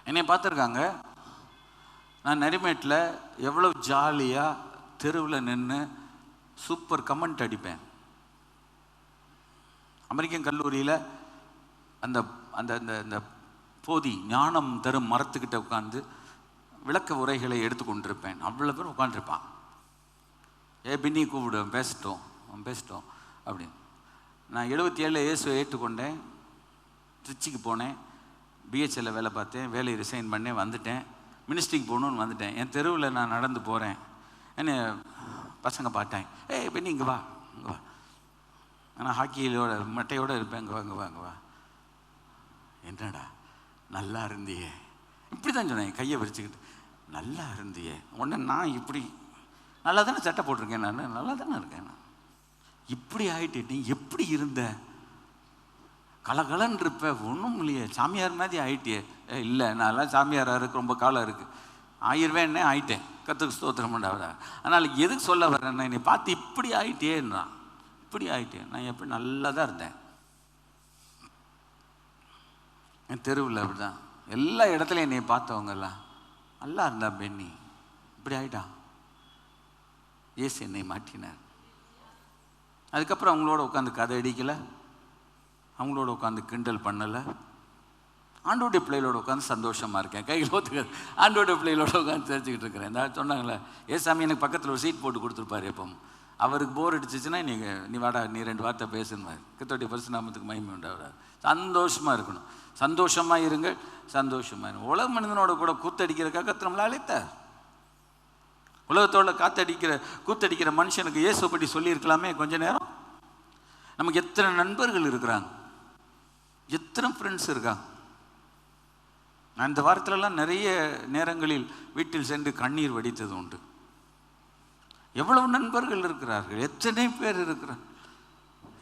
என்னை பார்த்துருக்காங்க. நான் நரிமேட்டில் எவ்வளோ ஜாலியாக தெருவில் நின்று சூப்பர் கமெண்ட் அடிப்பேன். அமெரிக்கன் கல்லூரியில் அந்த அந்த அந்த போதி ஞானம் தரும் மரத்துக்கிட்ட உட்காந்து விளக்க உரைகளை எடுத்து கொண்டிருப்பேன். அவ்வளோ பேர் உட்காந்துருப்பான். பின்னி கூப்பிடுவேன், பேசிட்டோம் அப்படின்னு. நான் 77 இயேசுவை ஏற்றுக்கொண்டேன். திருச்சிக்கு போனேன், பிஹெச்எல்ல வேலை பார்த்தேன், வேலையை ரிசைன் பண்ணேன், வந்துட்டேன். மினிஸ்ட்ரிக்கு போகணுன்னு வந்துட்டேன். என் தெருவில் நான் நடந்து போகிறேன். என்ன பசங்க பார்த்தாங்க, பின்னி இங்கே வா. ஆனால் ஹாக்கியோட மட்டையோடு இருப்பேன். இங்கே வா. என்னடா நல்லா இருந்தியே, இப்படி தான் சொன்னேன் கையை விரிச்சுக்கிட்டு. நல்லா இருந்தியே. உடனே நான் இப்படி நல்லா தானே சட்டை போட்டிருக்கேன், நான் நல்லா தானே இருக்கேன். நான் இப்படி ஆகிட்டு நீ எப்படி இருந்த? கலகலன்னு இருப்ப, ஒன்றும் இல்லையே, சாமியார் மாதிரி ஆகிட்டியே. இல்லை, நான்லாம் சாமியாராக இருக்கு ரொம்ப காலம் இருக்குது. ஆயிடுவேன்னே ஆயிட்டேன். கர்த்தருக்கு ஸ்தோத்திரம் உண்டாவதா. அதனால் எதுக்கு சொல்ல வரேன்னா, என்னை பார்த்து இப்படி ஆகிட்டேன்றான். இப்படி ஆகிட்டேன். நான் எப்படி நல்லா தான் இருந்தேன். என் தெருவில் அப்படி தான் எல்லா இடத்துலையும் என்னை பார்த்தவங்கெல்லாம் நல்லா இருந்தா பென்னி, இப்படி ஆகிட்டான். இயேசு என்னை மாற்றினார். அதுக்கப்புறம் அவங்களோட உட்காந்து கதை அடிக்கலை, அவங்களோட உட்காந்து கிண்டல் பண்ணலை. ஆண்டோடைய பிள்ளைகளோட உட்காந்து சந்தோஷமாக இருக்கேன். கையில் ஒத்துக்க ஆண்டோடைய பிள்ளைகளோட உட்காந்து தெரிஞ்சுக்கிட்டு இருக்கிறேன். இந்த சொன்னாங்களே, ஏசாமி எனக்கு பக்கத்தில் ஒரு சீட் போட்டு கொடுத்துருப்பாரு. எப்பவும் அவருக்கு போர் அடிச்சிச்சுன்னா நீ வாடா, நீ 2 வார்த்தை பேசுன்னு. கர்த்தருடைய பரிசுநாமத்துக்கு மகிமை உண்டாவதா. சந்தோஷமாக இருக்கணும். சந்தோஷமாக இருங்கள், சந்தோஷமாக இருங்க. உலக மனிதனோட கூட கூத்தடிக்கிறதுக்காக கர்த்தர் நம்மளை அழைத்தார். உலகத்தோட கூத்தடிக்கிற மனுஷனுக்கு இயேசு பற்றி சொல்லியிருக்கலாமே கொஞ்ச நேரம். நமக்கு எத்தனை நண்பர்கள் இருக்கிறாங்க, எத்தனை ஃப்ரெண்ட்ஸ் இருக்காங்க. நான் இந்த வாரத்திலலாம் நிறைய நேரங்களில் வீட்டில் சென்று கண்ணீர் வடித்தது உண்டு. எவ்வளவு நண்பர்கள் இருக்கிறார்கள், எத்தனை பேர் இருக்கிறார்.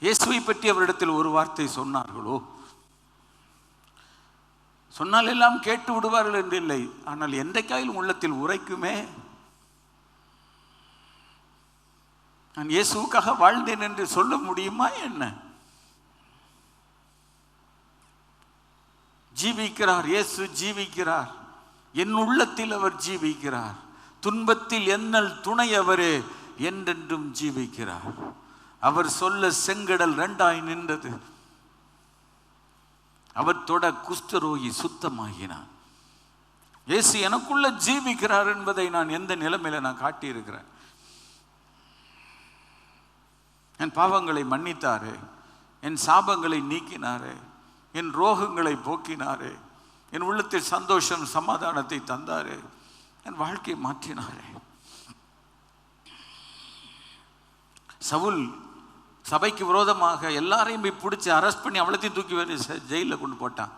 இயேசுவை பற்றி அவரிடத்தில் ஒரு வார்த்தை சொன்னார்களோ, சொன்னால் எல்லாம் கேட்டு விடுவார்கள் என்று இல்லை, ஆனால் என்றைக்காயிலும் உள்ளத்தில் உரைக்குமே. நான் இயேசுவுக்காக வாழ்ந்தேன் என்று சொல்ல முடியுமா என்ன? ஜீவிக்கிறார், இயேசு ஜீவிக்கிறார். என் உள்ளத்தில் அவர் ஜீவிக்கிறார். துன்பத்தில் என்னல் துணை அவரே, என்றென்றும் ஜீவிக்கிறார். அவர் சொல்ல செங்கடல் இரண்டாய் நின்றது. அவர் தொட குஷ்டரோகி சுத்தமாகினார். இயேசு எனக்குள்ள ஜீவிக்கிறார் என்பதை நான் எந்த நிலைமையில நான் காட்டியிருக்கிறேன். என் பாவங்களை மன்னித்தாரே, என் சாபங்களை நீக்கினாரே, என் ரோகங்களை போக்கினாரே, என் உள்ளத்தில் சந்தோஷம் சமாதானத்தை தந்தாரே, என் வாழ்க்கையை மாற்றினாரே. சவுல் சபைக்கு விரோதமாக எல்லாரையும் போய் பிடிச்சி அரெஸ்ட் பண்ணி அவ்வளோத்தையும் தூக்கி வேறு ஜெயிலில் கொண்டு போட்டான்.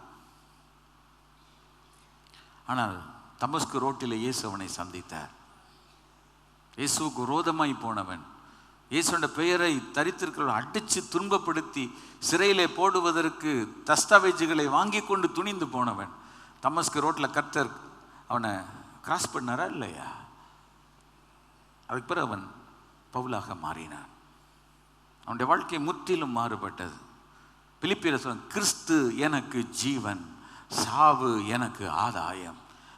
ஆனால் தமஸ்கு ரோட்டில் இயேசு அவனை சந்தித்தார். இயேசுவுக்கு விரோதமாய் போனவன், இயேசுவோட பெயரை தரித்திருக்கிறவர்கள் அடித்து துன்பப்படுத்தி சிறையிலே போடுவதற்கு தஸ்தாவேஜுகளை வாங்கி கொண்டு துணிந்து போனவன், தமஸ்கு ரோட்டில் கர்த்தர் அவனை கிராஸ் பண்ணாரா இல்லையா? அதுக்கு பிறகு அவன் பவுலாக மாறினான். அவனுடைய வாழ்க்கை முற்றிலும் மாறுபட்டது. பிலிப்பியர் சொல்ல, கிறிஸ்து எனக்கு ஜீவன், சாவு எனக்கு ஆதாயம்.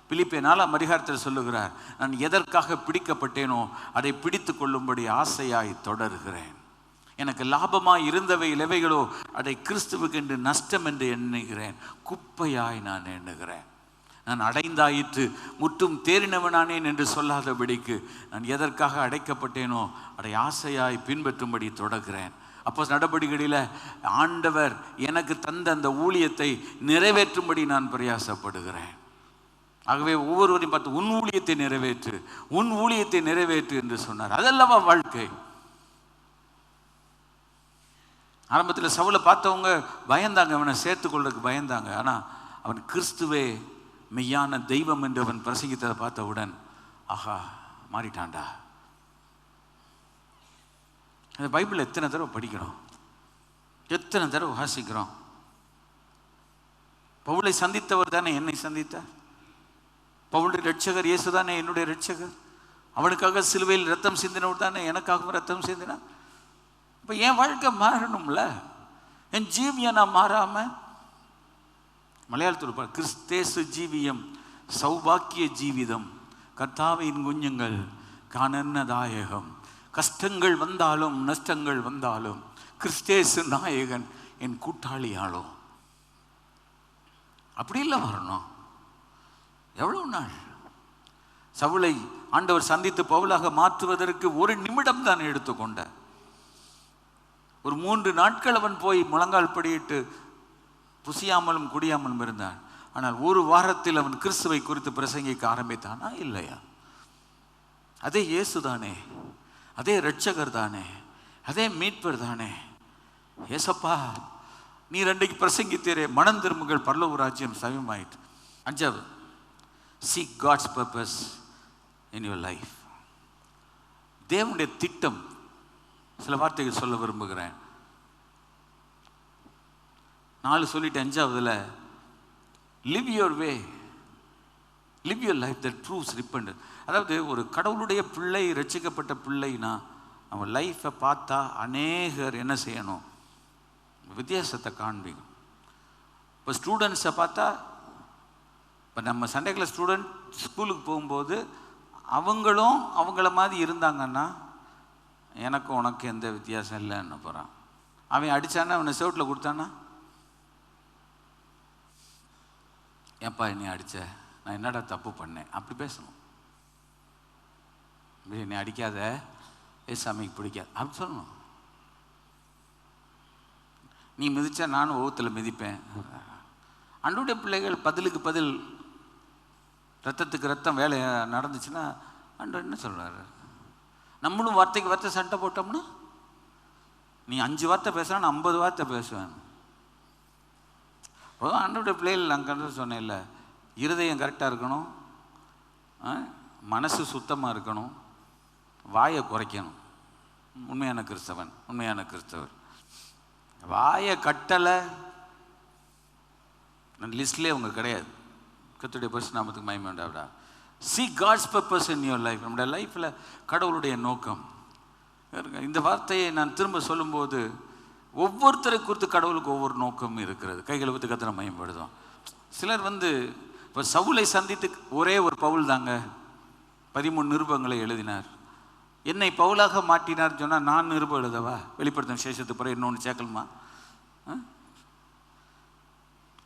பிலிப்பியர் 4ஆம் அதிகாரத்தில் சொல்லுகிறார், நான் எதற்காக பிடிக்கப்பட்டேனோ அதை பிடித்து கொள்ளும்படி ஆசையாய் தொடர்கிறேன். எனக்கு லாபமாய் இருந்தவை இலவைகளோ அதை கிறிஸ்துவுக்கு என்று நஷ்டம் என்று எண்ணுகிறேன், குப்பையாய் நான் எண்ணுகிறேன். நான் அடைந்தாயிற்று முற்றும் தேறினவனானேன் என்று சொல்லாதபடிக்கு நான் எதற்காக அடைக்கப்பட்டேனோ அதை ஆசையாய் பின்பற்றும்படி தொடர்கிறேன். அப்போ நடபடிகளில் ஆண்டவர் எனக்கு தந்த அந்த ஊழியத்தை நிறைவேற்றும்படி நான் பிரயாசப்படுகிறேன். ஆகவே ஒவ்வொருவரையும் பார்த்து உன் ஊழியத்தை நிறைவேற்று, உன் ஊழியத்தை நிறைவேற்று என்று சொன்னார். அதல்லவா வாழ்க்கை. ஆரம்பத்தில் சவுலை பார்த்தவங்க பயந்தாங்க, அவனை சேர்த்து கொள்றதுக்கு பயந்தாங்க. ஆனால் அவன் கிறிஸ்துவே மெய்யான தெய்வம் என்று அவன் பிரசங்கித்ததை பார்த்தவுடன் ஆஹா மாறிட்டான்டா. அந்த பைபிள் எத்தனை தடவை படிக்கிறோம், எத்தனை தடவை வாசிக்கிறோம். பவுலை சந்தித்தவர் தானே என்னை சந்தித்தார். பவுலுடைய ரட்சகர் இயேசு தானே என்னுடைய ரட்சகர். அவனுக்காக சிலுவையில் ரத்தம் சிந்தினவர் தானே எனக்காகவும் ரத்தம் சிந்தினார். இப்போ என் வாழ்க்கை மாறணும்ல, என் ஜீவியம் நான் மாறாம. மலையாளத்தில் கிறிஸ்தேசு ஜீவியம் சௌபாக்கிய ஜீவிதம், கர்த்தாவின் குஞ்சுங்கள் காணன்னதாயகம். கஷ்டங்கள் வந்தாலும் நஷ்டங்கள் வந்தாலும் கிறிஸ்தேசு நாயகன் என் கூட்டாளியாளோ. அப்படி இல்லை வரணும். எவ்வளவு நாள் சவுலை ஆண்டவர் சந்தித்து பவுலாக மாற்றுவதற்கு ஒரு நிமிடம் தான் எடுத்துக்கொண்ட. ஒரு 3 நாட்கள் அவன் போய் முழங்கால் படியிட்டு புசியாமலும் குடியாமலும் இருந்தான். ஆனால் ஒரு வாரத்தில் அவன் கிறிஸ்துவை குறித்து பிரசங்கிக்க ஆரம்பித்தானா இல்லையா? அதே இயேசு தானே, அதே ரட்சகர் தானே, அதே மீட்பர் தானே. ஏசப்பா நீர் அன்றைக்கு பிரசங்கித்தீரே, மனம் திரும்புங்கள் பரலோக ராஜ்யம் சமீபமாயிற்று. 5வது, seek God's purpose in your life. தேவனுடைய திட்டம். சில வார்த்தைகள் சொல்ல விரும்புகிறேன். 4 சொல்லிட்டு 5வதுல live your way, live your life that proves repentance. அதாவது ஒரு கடவுளுடைய பிள்ளை, ரட்சிக்கப்பட்ட பிள்ளைனா அவன் லைஃப்பை பார்த்தா அநேகர் என்ன செய்யணும், வித்தியாசத்தை காண்பிக்கும். இப்போ ஸ்டூடெண்ட்ஸை பார்த்தா, இப்போ நம்ம சண்டே கிளாஸ் ஸ்டூடெண்ட் ஸ்கூலுக்கு போகும்போது அவங்களும் அவங்கள மாதிரி இருந்தாங்கன்னா எனக்கும் உனக்கு எந்த வித்தியாசம் இல்லைன்னு போகிறான். அவன் அடித்தானா, அவனை செவுட்டில் கொடுத்தானா, ஏப்பா என்னை அடித்த, நான் என்னடா தப்பு பண்ணேன், அப்படி பேசணும். என்னை அடிக்காத, சாமிக்கு பிடிக்காது அப்படி சொல்லணும். நீ மிதிச்சா நானும் ஓகத்தில் மிதிப்பேன். ஆண்டவருடைய பிள்ளைகள் பதிலுக்கு பதில், ரத்தத்துக்கு ரத்தம் வேலை நடந்துச்சுன்னா ஆண்டவர் என்ன சொல்கிறாரு? நம்மளும் வார்த்தைக்கு வார்த்தை சண்டை போட்டோம்னா, நீ 5 வார்த்தை பேசுனா நான் 50 வார்த்தை பேசுவேன். ஆண்டவருடைய பிள்ளைகள் நான் கண்டு சொன்னேன்ல, இருதயம் கரெக்டாக இருக்கணும், மனசு சுத்தமாக இருக்கணும், வாயை குறைக்கணும். உண்மையான கிறிஸ்தவன், உண்மையான கிறிஸ்தவர் வாயை கட்டலை லிஸ்ட்லேயே அவங்க கிடையாது. கர்த்தருடைய பரிசுத்த நாமத்துக்கு மகிமை உண்டாவதாக. See God's purpose in your life. நம்முடைய லைஃப்பில் கடவுளுடைய நோக்கம். இந்த வார்த்தையை நான் திரும்ப சொல்லும்போது ஒவ்வொருத்தரை குறித்து கடவுளுக்கு ஒவ்வொரு நோக்கம் இருக்கிறது. கைகளை விட்டு கத்திர மயம்படுதும். சிலர் இப்போ சவுலை சந்தித்து ஒரே ஒரு பவுல் தாங்க 13 நிருபங்களை எழுதினார். என்னை பவுலாக மாட்டினார் சொன்னால் நான் நிருபம் எழுதவா? வெளிப்படுத்தும் விசேஷத்துக்கு பிறகு இன்னொன்று சேர்க்கணுமா?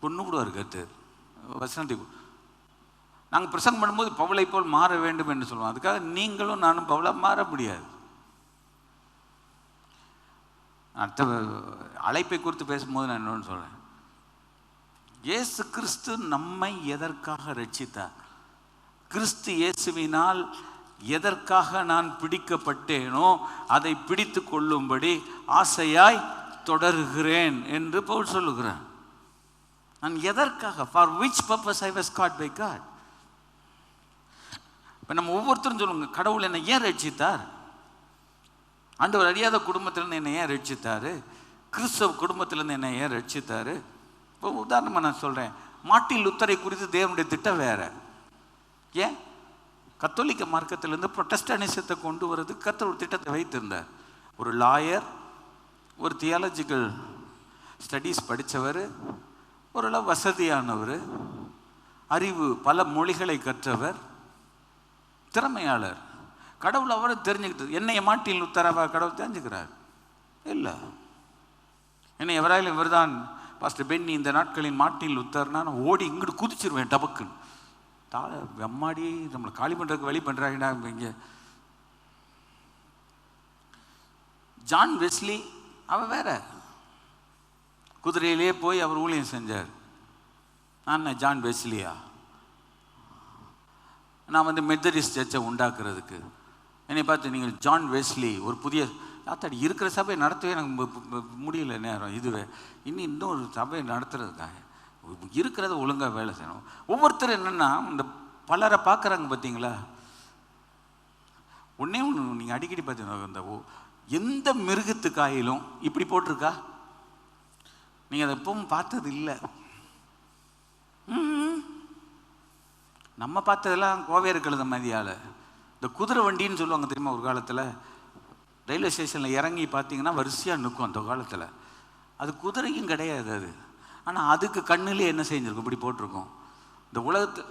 பொண்ணு கூட கருத்து வசனத்தை நாங்கள் பிரசங்கம் பண்ணும்போது பவுலை போல் மாற வேண்டும் என்று சொல்லுவோம். அதுக்காக நீங்களும் நானும் பவுலாக மாற முடியாது. அடுத்த அழைப்பை குறித்து பேசும்போது நான் இன்னொன்று சொல்கிறேன். இயேசு கிறிஸ்து நம்மை எதற்காக ரட்சித்தார்? கிறிஸ்து இயேசுவினால் எதற்காக நான் பிடிக்கப்பட்டேனோ அதை பிடித்து கொள்ளும்படி ஆசையாய் தொடர்கிறேன் என்று பவுல் சொல்லுகிறான். நான் எதற்காக? For which purpose I was caught by God. இப்போ நம்ம ஒவ்வொருத்தரும் சொல்லுங்க, கடவுள் என்னை ஏன் ரட்சித்தார்? ஆண்டவர் அறியாத குடும்பத்திலேருந்து என்னை ஏன் ரட்சித்தார்? கிறிஸ்தவ குடும்பத்திலேருந்து என்னை ஏன் ரட்சித்தார்? இப்போ உதாரணமாக நான் சொல்கிறேன், மார்ட்டின் லூத்தரை குறித்து தேவனுடைய திட்டம் வேறு. ஏன்? கத்தோலிக்க மார்க்கத்திலேருந்து புரொட்டஸ்டானிசத்தை கொண்டு வரதுக்கு கர்த்தர் ஒரு திட்டத்தை வைத்திருந்தார். ஒரு லாயர், ஒரு தியாலஜிக்கல் ஸ்டடீஸ் படித்தவர், ஓரளவு வசதியானவர், அறிவு பல மொழிகளை கற்றவர், திறமையாளர். கடவுள் அவரை தெரிஞ்சுக்கிட்டு என்னைய மார்ட்டின் லூத்தராவா கடவுள் தெரிஞ்சுக்கிறார்? இல்லை. என்னை எவராயிலும் இவர் தான் பாஸ்டர் பென்னி இந்த நாட்களின் மார்ட்டின் லூத்தர்னா நான் ஓடி இங்கிட்டு குதிச்சிருவேன் டபக்குன்னு. அம்மாடி நம்மளை காலி பண்ணுறதுக்கு வழி பண்ணுறாங்கடா. இங்கே ஜான் வெஸ்லி அவன் வேற, குதிரையிலே போய் அவர் ஊழியம் செஞ்சார். நான் ஜான் வெஸ்லியா? நான் மெத்தடிஸ்ட் சர்ச்சை உண்டாக்குறதுக்கு என்னை பார்த்து நீங்கள் ஜான் வெஸ்லி ஒரு புதிய ஆத்தாடி இருக்கிற சபையை நடத்தவே எனக்கு முடியல நேரம். இதுவே இன்னொரு சபையை நடத்துறதுக்காக இருக்கிறத ஒழுங்காக வேலை செய்யணும். ஒவ்வொருத்தரும் என்னென்னா இந்த பலரை பார்க்குறாங்க பார்த்தீங்களா? ஒன்றே ஒன்று நீங்கள் அடிக்கடி பார்த்தீங்கன்னா, இந்த எந்த மிருகத்துக்காயிலும் இப்படி போட்டிருக்கா? நீங்கள் அதை எப்பவும் பார்த்தது இல்லை. நம்ம பார்த்ததெல்லாம் கோவேறு கழுத மதியால் இந்த குதிரை வண்டின்னு சொல்லுவாங்க தெரியுமா? ஒரு காலத்தில் ரயில்வே ஸ்டேஷனில் இறங்கி பார்த்தீங்கன்னா வரிசையாக நிற்கும். அந்த காலத்தில் அது குதிரையும் கிடையாது அது. ஆனால் அதுக்கு கண்ணுலேயே என்ன செஞ்சுருக்கும்? இப்படி போட்டிருக்கோம். இந்த உலகத்து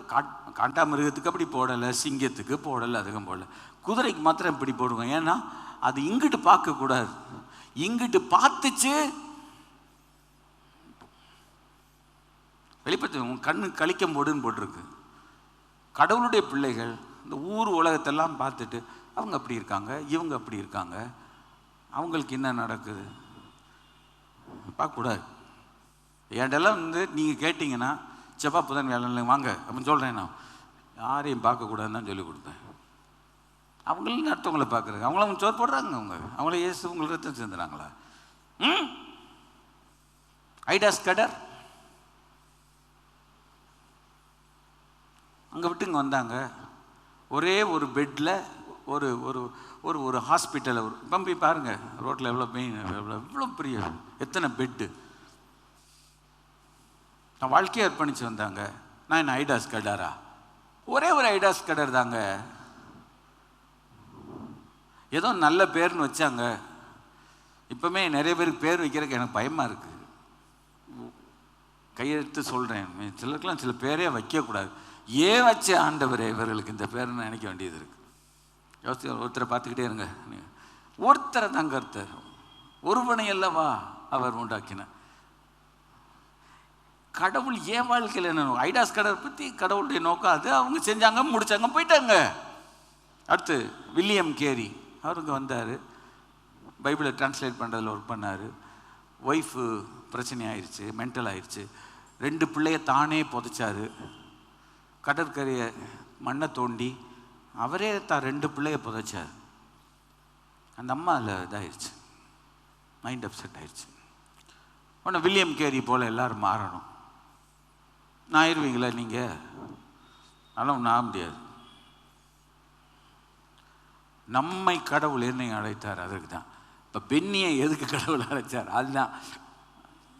காண்டா மிருகத்துக்கு அப்படி போடலை, சிங்கத்துக்கு போடலை, அதுக்கும் போடலை, குதிரைக்கு மாத்திரம் இப்படி போடுவோம். ஏன்னா அது இங்கிட்டு பார்க்கக்கூடாது, இங்கிட்டு பார்த்துச்சு வெளிப்பத்து கண்ணு கழிக்கம் போடுன்னு போட்டிருக்கு. கடவுளுடைய பிள்ளைகள் இந்த ஊர் உலகத்தெல்லாம் பார்த்துட்டு அவங்க அப்படி இருக்காங்க, இவங்க அப்படி இருக்காங்க, அவங்களுக்கு என்ன நடக்குது பார்க்கக்கூடாது. என்கிட்டலாம் நீங்கள் கேட்டிங்கன்னா செவ்வா புதன் வேலை வாங்க அப்படின்னு சொல்கிறேன். நான் யாரையும் பார்க்கக்கூடாதுன்னு தான் சொல்லி கொடுத்தேன். அவங்களும் அடுத்தவங்களை பார்க்குறாங்க, அவங்களும் சோறு போடுறாங்க, அவங்கள இயேசு உங்களுக்கு ரத்தம் சேர்ந்துறாங்களா? ஐடாஸ் கடர் அங்கே விட்டு இங்கே வந்தாங்க. ஒரே ஒரு பெட்டில் ஒரு ஒரு ஒரு ஒரு ஹாஸ்பிட்டலில் இப்போ போய் பாருங்கள், ரோட்டில் எவ்வளோ பெயின், எவ்வளோ பெரிய எத்தனை பெட்டு. நான் வாழ்க்கையை அர்ப்பணித்து வந்தாங்க. நான் என்ன ஐடாஸ் கடரா? ஒரே ஒரு ஐடாஸ் கடர் தாங்க. ஏதோ நல்ல பேர்னு வச்சாங்க. இப்போமே நிறைய பேருக்கு பேர் வைக்கிறதுக்கு எனக்கு பயமாக இருக்குது. கையெழுத்து சொல்கிறேன், சிலருக்கெல்லாம் சில பேரே வைக்கக்கூடாது. ஏன் வச்ச ஆண்டவரே இவர்களுக்கு இந்த பேர்னு நினைக்க வேண்டியது இருக்குது. யோசிச்சு ஒருத்தரை பார்த்துக்கிட்டே இருங்க. ஒருத்தரை தான் கர்த்தர், ஒருவனை அல்லவா அவர் உண்டாக்கின. கடவுள் ஏன் வாழ்க்கையில் என்ன ஐடாஸ் கடர் பற்றி கடவுளுடைய நோக்கம் அது. அவங்க செஞ்சாங்க, முடிச்சாங்க, போயிட்டாங்க. அடுத்து வில்லியம் கேரி அவருக்கு வந்தார், பைபிளை டிரான்ஸ்லேட் பண்ணுறதில் ஒர்க் பண்ணார். ஒய்ஃபு பிரச்சனை ஆயிடுச்சு, மென்டல் ஆயிடுச்சு. 2 பிள்ளைய தானே புதைச்சார். கடற்கரையை மண்ணை தோண்டி அவரே தான் 2 பிள்ளைய புதைச்சார். அந்த அம்மா அதில் இதாகிடுச்சு, மைண்ட் அப்செட் ஆயிடுச்சு. உடனே வில்லியம் கேரி போல் எல்லோரும் மாறணும். நான் ஆயிடுவீங்களா நீங்கள்? அதெல்லாம் நான் முடியாது. நம்மை கடவுள் என்னை அழைத்தார், அதுக்கு தான். இப்போ பெண்ணியை எதுக்கு கடவுள் அழைச்சார்? அதுதான்,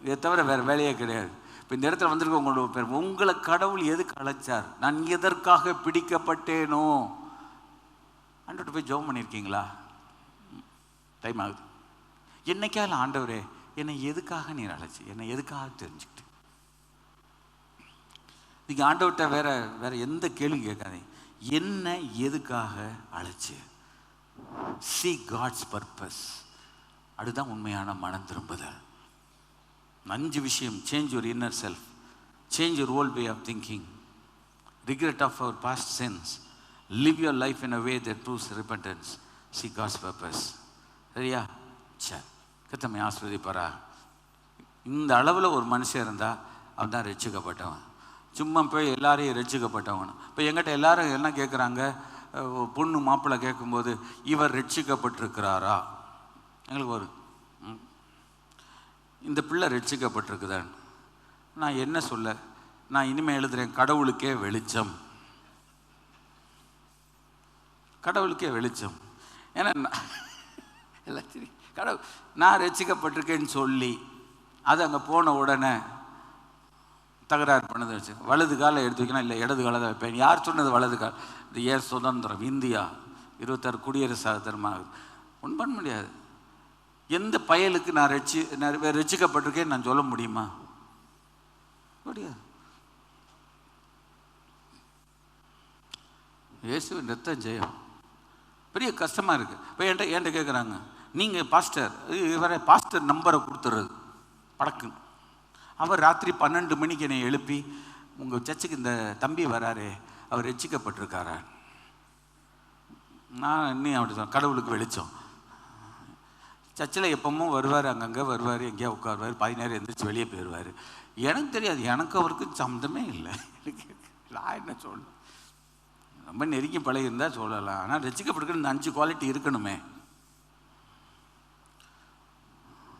இதை தவிர வேறு வேலையே கிடையாது. இப்போ இந்த இடத்துல வந்திருக்க உங்களோட பேர், உங்களை கடவுள் எதுக்கு அழைச்சார்? நான் எதற்காக பிடிக்கப்பட்டேனோ? ஆண்டவர்கிட்ட போய் ஜெபம் பண்ணியிருக்கீங்களா? டைம் ஆகுது. என்னைக்காவது ஆண்டவரே என்னை எதுக்காக நீர் அழைச்சி, என்னை எதுக்காக தெரிஞ்சுக்கிட்டு. நீங்கள் ஆண்டவர்கிட்ட வேற எந்த கேள்வி கேட்காதீங்க. என்ன எதுக்காக அழைச்சி. See God's purpose. அதுதான் உண்மையான மனம் திரும்புதல். 5 விஷயம். Change your inner self, change your old way of thinking, regret of our past sins, live your life in a way that proves repentance, see God's purpose. சரியா? சரி, கர்த்தர் ஆசீர்வதிப்பாரா. இந்த அளவில் ஒரு மனுஷன் இருந்தால் அவன் தான் ரட்சிக்கப்பட்டவன். சும்மா போய் எல்லாரையும் ரட்சிக்கப்பட்டவன். இப்போ எங்கிட்ட எல்லாரும் என்ன கேட்குறாங்க, பொண்ணு மாப்பிள்ளை கேட்கும்போது இவர் ரட்சிக்கப்பட்டிருக்கிறாரா, எங்களுக்கு ஒரு இந்த பிள்ளை ரட்சிக்கப்பட்டிருக்குதான். நான் என்ன சொல்ல, நான் இனிமேல் எழுதுகிறேன், கடவுளுக்கே வெளிச்சம், கடவுளுக்கே வெளிச்சம். ஏன்னா எல்லாத்தையும் கடவுள் நான் ரட்சிக்கப்பட்டிருக்கேன்னு சொல்லி அது அங்கே போன உடனே தகராறு பண்ணது வச்சு வலது காலை எடுத்து வைக்கணும், இல்லை இடது காலை தான் வைப்பேன். யார் சொன்னது வலது கால்? இது ஏன் சுதந்திரம், இந்தியா 26 குடியரசு தருமாகுது, ஒன்றும் பண்ண முடியாது. எந்த பயலுக்கு நான் ரட்சிக்கப்பட்டிருக்கேன்னு நான் சொல்ல முடியுமா? முடியாது. இயேசுவின் ரத்தம் ஜெயம். பெரிய கஷ்டமாக இருக்குது. இப்போ என்கிட்ட கேட்குறாங்க, நீங்கள் பாஸ்டர், இவரை பாஸ்டர் நம்பரை கொடுத்துறது படக்கு. அவர் ராத்திரி 12 மணிக்கு என்னை எழுப்பி, உங்கள் சர்ச்சுக்கு இந்த தம்பி வராரு, அவர் ரட்சிக்கப்பட்டிருக்காரா. நான் இன்னும் அப்படி சொன்னேன், கடவுளுக்கு வெளிச்சம். சர்ச்சில் எப்பவும் வருவார், அங்கங்கே வருவார், எங்கேயா உட்காருவார், 10 நேரம் எழுந்திரிச்சு வெளியே போயிடுவார். எனக்கு தெரியாது, எனக்கு அவருக்கு சம்மந்தமே இல்லை. நான் என்ன சொல்லணும், ரொம்ப நெருங்கி பழகிருந்தால் சொல்லலாம். ஆனால் ரட்சிக்கப்பட்டிருக்கிற இந்த 5 குவாலிட்டி இருக்கணுமே.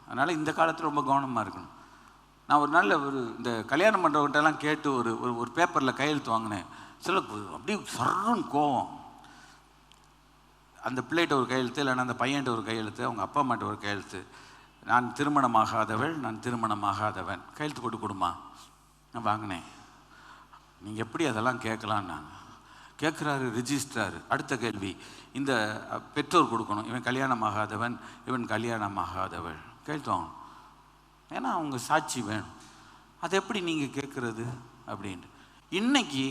அதனால் இந்த காலத்தில் ரொம்ப கவனமாக இருக்கணும். நான் ஒரு நாள் இந்த கல்யாணம் பண்ணுறவங்கிட்டலாம் கேட்டு ஒரு பேப்பரில் கையெழுத்து வாங்கினேன். சில அப்படியே சர்ன்னு கோவம். அந்த பிள்ளைகிட்ட ஒரு கையெழுத்து, இல்லைன்னா அந்த பையன்கிட்ட ஒரு கையெழுத்து, அவங்க அப்பா அம்மாட்ட ஒரு கையெழுத்து. நான் திருமணமாகாதவள், நான் திருமணமாகாதவன், கையெழுத்து போட்டு கொடுமா. நான் வாங்கினேன். நீங்கள் எப்படி அதெல்லாம் கேட்கலாம்? நான் கேட்குறாரு ரிஜிஸ்ட்ரார். அடுத்த கேள்வி, இந்த பெற்றோர் கொடுக்கணும், இவன் கல்யாணமாகாதவன், இவன் கல்யாணமாகாதவள், கையெழுத்து வாங்கணும். ஏன்னா அவங்க சாட்சி வேணும். அதை எப்படி நீங்கள் கேட்குறது அப்படின்ட்டு. இன்னைக்கு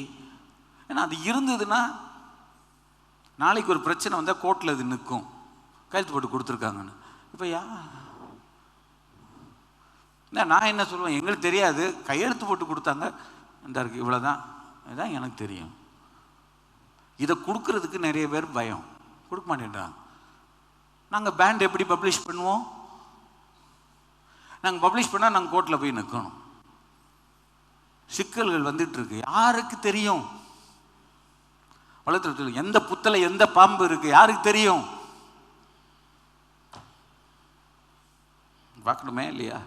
ஏன்னா அது இருந்ததுன்னா நாளைக்கு ஒரு பிரச்சனை வந்தால் கோர்ட்டில் அது நிற்கும், கையெழுத்து போட்டு கொடுத்துருக்காங்கன்னு. இப்போ நான் என்ன சொல்லுவேன், எங்களுக்கு தெரியாது, கையெழுத்து போட்டு கொடுத்தாங்க, இந்த இருக்கு, இவ்வளோதான், இதுதான் எனக்கு தெரியும். இதை கொடுக்கறதுக்கு நிறைய பேர் பயம், கொடுக்க மாட்டேன்றாங்க. நாங்கள் பேண்ட் எப்படி பப்ளிஷ் பண்ணுவோம்? நாங்கள் பப்ளிஷ் பண்ணால் நாங்கள் கோர்ட்டில் போய் நிற்கணும். சிக்கல்கள் வந்துட்டு இருக்கு. யாருக்கு தெரியும்? வளர்த்து எந்த புத்தல எந்த பாம்பு இருக்கு, யாருக்கு தெரியும்? பார்க்கணுமே இல்லையா?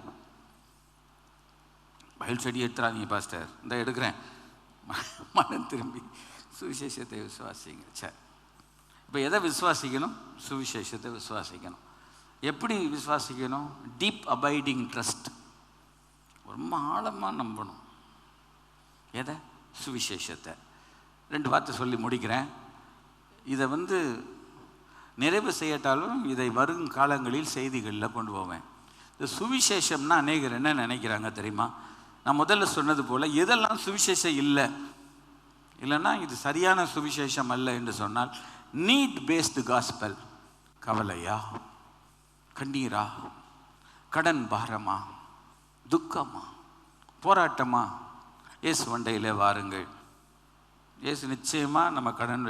பயில் செடி எடுத்துறாதீங்க பாஸ்டர், இந்த எடுக்கிறேன், மனம் திரும்பி சுவிசேஷத்தை விசுவாசிங்க. சரி, இப்போ எதை விசுவாசிக்கணும்? சுவிசேஷத்தை விசுவாசிக்கணும். எப்படி விசுவாசிக்கணும்? டீப் அபைடிங் ட்ரஸ்ட், ரொம்ப ஆழமாக நம்பணும். எதை? சுவிசேஷத்தை. 2 வார்த்தை சொல்லி முடிக்கிறேன். இதை நிறைவு செய்யட்டாலும் இதை வரும் காலங்களில் செய்திகளில் கொண்டு போவேன். இந்த சுவிசேஷம்னா அநேகர் என்ன நினைக்கிறாங்க தெரியுமா? நான் முதல்ல சொன்னது போல் எதெல்லாம் சுவிசேஷம் இல்லைன்னா இது சரியான சுவிசேஷம் அல்ல என்று சொன்னால், நீட் பேஸ்டு காஸ்பல், கவலையா, கண்ணீரா, கடன் பாரமா, துக்கமா, போராட்டமா, இயேசு வண்டையில் வாருங்கள். இயேசு நிச்சயமாக நம்ம கடன்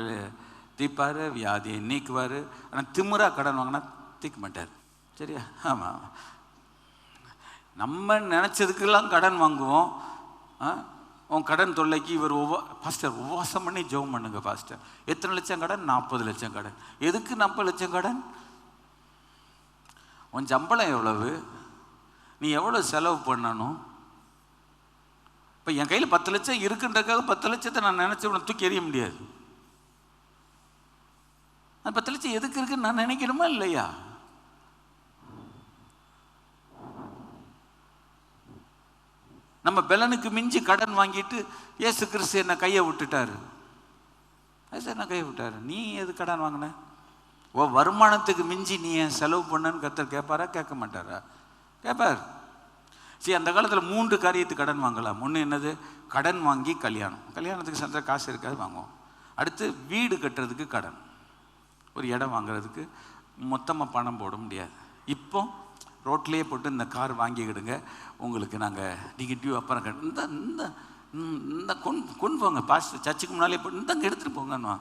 தீர்ப்பார், வியாதியை நீக்குவார். ஆனால் திமிரா கடன் வாங்கினா தீர்க்க மாட்டார். சரியா? ஆமாம், நம்ம நினச்சதுக்கெல்லாம் கடன் வாங்குவோம். உன் கடன் தொல்லைக்கு இவர் பாஸ்டர் உபவாசம் பண்ணி ஜெபம் பண்ணுங்க பாஸ்டர். எத்தனை லட்சம் கடன்? 40 லட்சம் கடன். எதுக்கு 40 லட்சம் கடன்? உன் சம்பளம் எவ்வளவு? நீ எவ்வளோ செலவு பண்ணணும்? இப்போ என் கையில் 10 லட்சம் இருக்குன்றக்காக 10 லட்சத்தை நான் நினச்சவனை தூக்கி எறிய முடியாது. அந்த 10 லட்சம் எதுக்கு இருக்குன்னு நான் நினைக்கணுமா இல்லையா? நம்ம பெலனுக்கு மிஞ்சி கடன் வாங்கிட்டு இயேசு கிறிஸ்து என்ன கையை விட்டுட்டாரு. என்ன கையை விட்டாரு? நீ எது கடன் வாங்கின? வருமானத்துக்கு மிஞ்சி நீ ஏன் செலவு பண்ணன்னு கர்த்தர் கேட்பாரா? கேட்க மாட்டாரா? கேட்பார். சரி, அந்த காலத்தில் 3 காரியத்துக்கு கடன் வாங்கலாம். ஒன்று என்னது? கடன் வாங்கி கல்யாணத்துக்கு சந்த காசு இருக்காது, வாங்குவோம். அடுத்து வீடு கட்டுறதுக்கு கடன், ஒரு இடம் வாங்குறதுக்கு மொத்தமாக பணம் போட முடியாது. இப்போ ரோட்லேயே போட்டு இந்த கார் வாங்கிக்கிடுங்க, உங்களுக்கு நாங்கள் நீங்கள் டியூ அப்புறம் இந்த இந்த இந்த கொண்டு போங்க, பாஸ்டர் சர்ச்சுக்கு முன்னாலே போட்டு இந்தங்க எடுத்துகிட்டு போங்கன்னு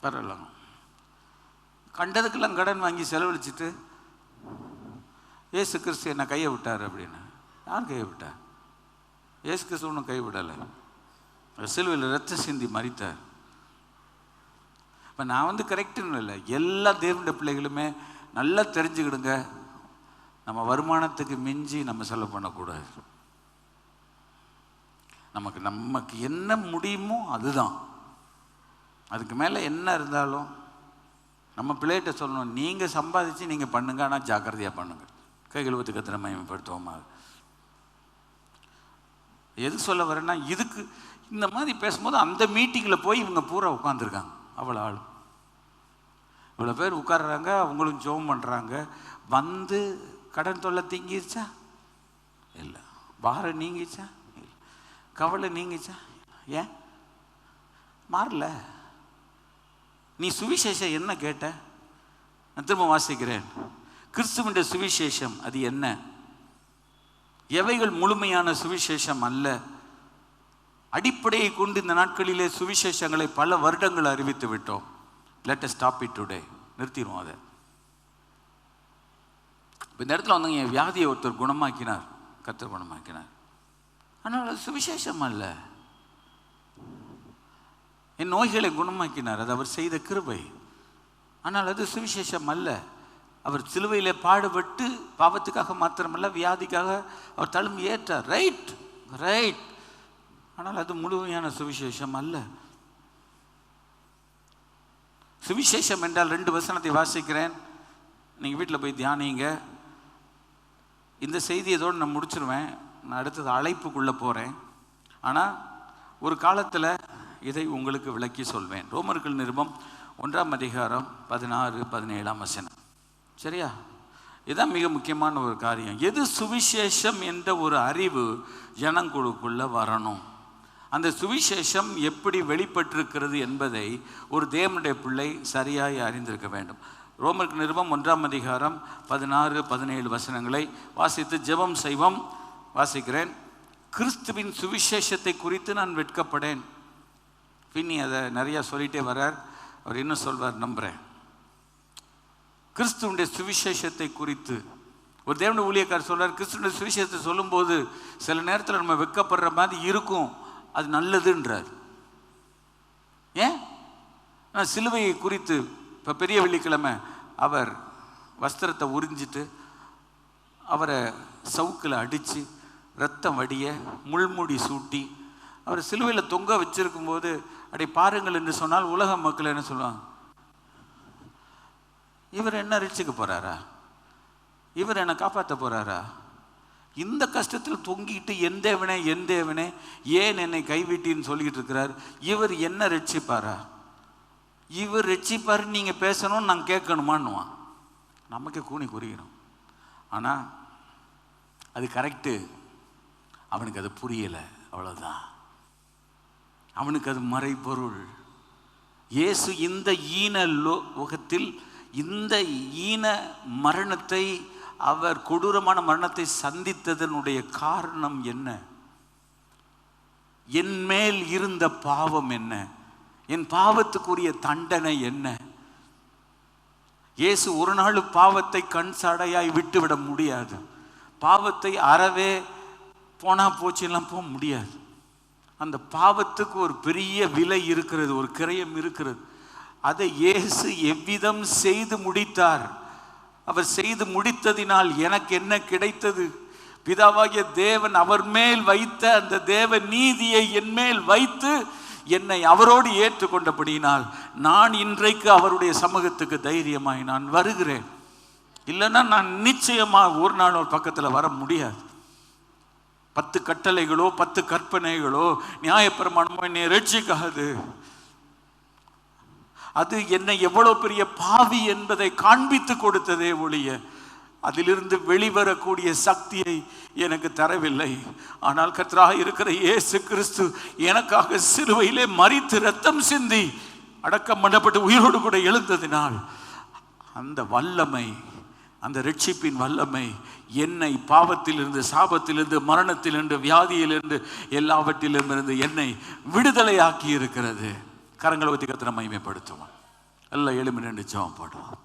பரவாயில்ல. கண்டதுக்கெல்லாம் கடன் வாங்கி செலவழிச்சிட்டு ஏசு கிறிஸ்து என்னை கையை விட்டார் அப்படின்னு. யார் கையை விட்டா? ஏசு கிறிஸ்து ஒன்றும் கை விடலை. சிலுவையில் ரத்த சிந்தி மரித்தார். இப்போ நான் கரெக்டுன்னு இல்லை, எல்லா தேவனுடைய பிள்ளைகளுமே நல்லா தெரிஞ்சுக்கிடுங்க, நம்ம வருமானத்துக்கு மிஞ்சி நம்ம செலவு பண்ணக்கூடாது. நமக்கு என்ன முடியுமோ அதுதான். அதுக்கு மேலே என்ன இருந்தாலும் நம்ம பிள்ளைகிட்ட சொல்லணும், நீங்கள் சம்பாதிச்சு நீங்கள் பண்ணுங்க, ஆனால் ஜாக்கிரதையாக பண்ணுங்க, கைகளுவத்து கத்திர மயமப்படுத்துவோமா. எது சொல்ல வரேன்னா, இதுக்கு இந்த மாதிரி பேசும்போது அந்த மீட்டிங்கில் போய் இவங்க பூரா உட்காந்துருக்காங்க. அவ்வளோ ஆள், இவ்வளோ பேர் உட்கார்றாங்க, அவங்களும் ஜெபம் பண்ணுறாங்க. வந்து கடன் தொல்லை தீங்கிருச்சா? இல்லை. பாரம் நீங்கிச்சா? இல்லை. கவலை நீங்கிச்சா? ஏன் மாறல? நீ சுவிசேஷம் என்ன கேட்ட? நான் திரும்ப வாசிக்கிறேன். கிறிஸ்துவின் சுவிசேஷம் அது என்ன? எவைகள் முழுமையான சுவிசேஷம் அல்ல. அடிப்படையை கொண்டு இந்த நாட்களிலே சுவிசேஷங்களை பல வருடங்கள் அறிவித்து விட்டோம். Let us stop it today. நிறுத்திடுவோம் அதை. இந்த இடத்துல என் வியாதியை ஒருத்தர் குணமாக்கினார், கர்த்தர் குணமாக்கினார். ஆனால் அது சுவிசேஷம் அல்ல. என் நோய்களை குணமாக்கினார், அது அவர் செய்த கிருபை. ஆனால் அது சுவிசேஷம் அல்ல. அவர் சிலுவையிலே பாடுபட்டு பாவத்துக்காக மாத்திரமல்ல, வியாதிக்காக அவர் தழும்பு ஏற்றார். Right right. ஆனால் அது முழுமையான சுவிசேஷம் அல்ல. சுவிசேஷம் என்றால் 2 வசனத்தை வாசிக்கிறேன், நீங்கள் வீட்டில் போய் தியானிங்க. இந்த செய்தி இதோடு நான் முடிச்சிருவேன். நான் அடுத்தது அழைப்புக்குள்ளே போகிறேன். ஆனால் ஒரு காலத்தில் இதை உங்களுக்கு விளக்கி சொல்வேன். ரோமர்கள் நிருபம் 1ஆம் அதிகாரம் 16, 17ஆம் வசனம். சரியா? இதுதான் மிக முக்கியமான ஒரு காரியம். எது சுவிசேஷம் என்ற ஒரு அறிவு ஜனங்களுக்குள்ளே வரணும். அந்த சுவிசேஷம் எப்படி வெளிப்பட்டிருக்கிறது என்பதை ஒரு தேவனுடைய பிள்ளை சரியாய் அறிந்திருக்க வேண்டும். ரோமருக்கு நிருபம் 1ஆம் அதிகாரம் 16, 17 வசனங்களை வாசித்து ஜெபம் செய்வோம். வாசிக்கிறேன். கிறிஸ்துவின் சுவிசேஷத்தை குறித்து நான் வெட்கப்படேன். பின்னி அதை நிறையா சொல்லிகிட்டே வர்றார். அவர் இன்னும் சொல்வார், நம்புகிறேன். கிறிஸ்துவனுடைய சுவிசேஷத்தை குறித்து ஒரு தேவனுடைய ஊழியக்காரர் சொல்றார். கிறிஸ்துவனுடைய சுவிசேஷத்தை சொல்லும்போது சில நேரத்தில் நம்ம வெட்கப்படுற மாதிரி இருக்கும், அது நல்லதுன்றார். ஏன்? சிலுவையை குறித்து இப்போ பெரிய வெள்ளிக்கிழமை அவர் வஸ்திரத்தை உறிஞ்சிட்டு அவரை சவுக்கில் அடித்து ரத்தம் வடிய முள்முடி சூட்டி அவர் சிலுவையில் தொங்க வச்சிருக்கும்போது அப்படி பாருங்கள் என்று சொன்னால் உலக மக்கள் என்ன சொல்லுவாங்க? இவர் என்ன ரட்சிக்க போறாரா? இவர் என்னை காப்பாற்ற போறாரா? இந்த கஷ்டத்தில் தொங்கிட்டு என் தேவனே ஏன் என்னை கைவிட்டின்னு சொல்லிக்கிட்டு இருக்கிறார். இவர் என்ன ரட்சிப்பாரா? இவர் ரட்சிப்பாருன்னு நீங்கள் பேசணும்னு நாங்கள் கேட்கணுமான்னுவான். நமக்கே கூனி குறிக்கணும். ஆனால் அது கரெக்டு. அவனுக்கு அது புரியலை, அவ்வளோதான். அவனுக்கு அது மறைபொருள். இயேசு இந்த ஈன லோகத்தில் இந்த ஈன மரணத்தை, அவர் கொடூரமான மரணத்தை சந்தித்ததனுடைய காரணம் என்ன? என் மேல் இருந்த பாவம் என்ன? என் பாவத்துக்குரிய தண்டனை என்ன? இயேசு ஒரு நாள் பாவத்தை கண் சாடையாய் விட்டுவிட முடியாது. பாவத்தை அறவே போனா போச்சுலாம் போக முடியாது. அந்த பாவத்துக்கு ஒரு பெரிய விலை இருக்கிறது, ஒரு கிரயம் இருக்கிறது. அதை இயேசு எவ்விதம் செய்து முடித்தார். அவர் செய்து முடித்ததினால் எனக்கு என்ன கிடைத்தது? பிதாவாகிய தேவன் அவர் மேல் வைத்த அந்த தேவ நீதியை என் மேல் வைத்து என்னை அவரோடு ஏற்றுக்கொண்டபடியினால் நான் இன்றைக்கு அவருடைய சமூகத்துக்கு தைரியமாய் நான் வருகிறேன். இல்லைன்னா நான் நிச்சயமாக ஒரு நாள் ஒரு பக்கத்தில் வர முடியாது. 10 கட்டளைகளோ 10 கற்பனைகளோ நியாயப்பிரமாணமோ என்னை ரட்சிக்காது. அது என்னை எவ்வளவு பெரிய பாவி என்பதை காண்பித்து கொடுத்ததே ஒழிய அதிலிருந்து வெளிவரக்கூடிய சக்தியை எனக்கு தரவில்லை. ஆனால் கர்த்தராக இருக்கிற இயேசு கிறிஸ்து எனக்காக சிலுவையிலே மரித்து ரத்தம் சிந்தி அடக்கம் பண்ணப்பட்டு உயிரோடு கூட எழுந்ததினால் அந்த வல்லமை, அந்த ரட்சிப்பின் வல்லமை என்னை பாவத்திலிருந்து, சாபத்திலிருந்து, மரணத்திலிருந்து, வியாதியிலிருந்து, எல்லாவற்றிலிருந்து என்னை விடுதலையாக்கி இருக்கிறது. கரங்களை ஊற்றி கர்த்தரை மகிமைப்படுத்துவோம். எல்லாம் எழுமி நின்று ஜெபம் பண்ணுவோம்.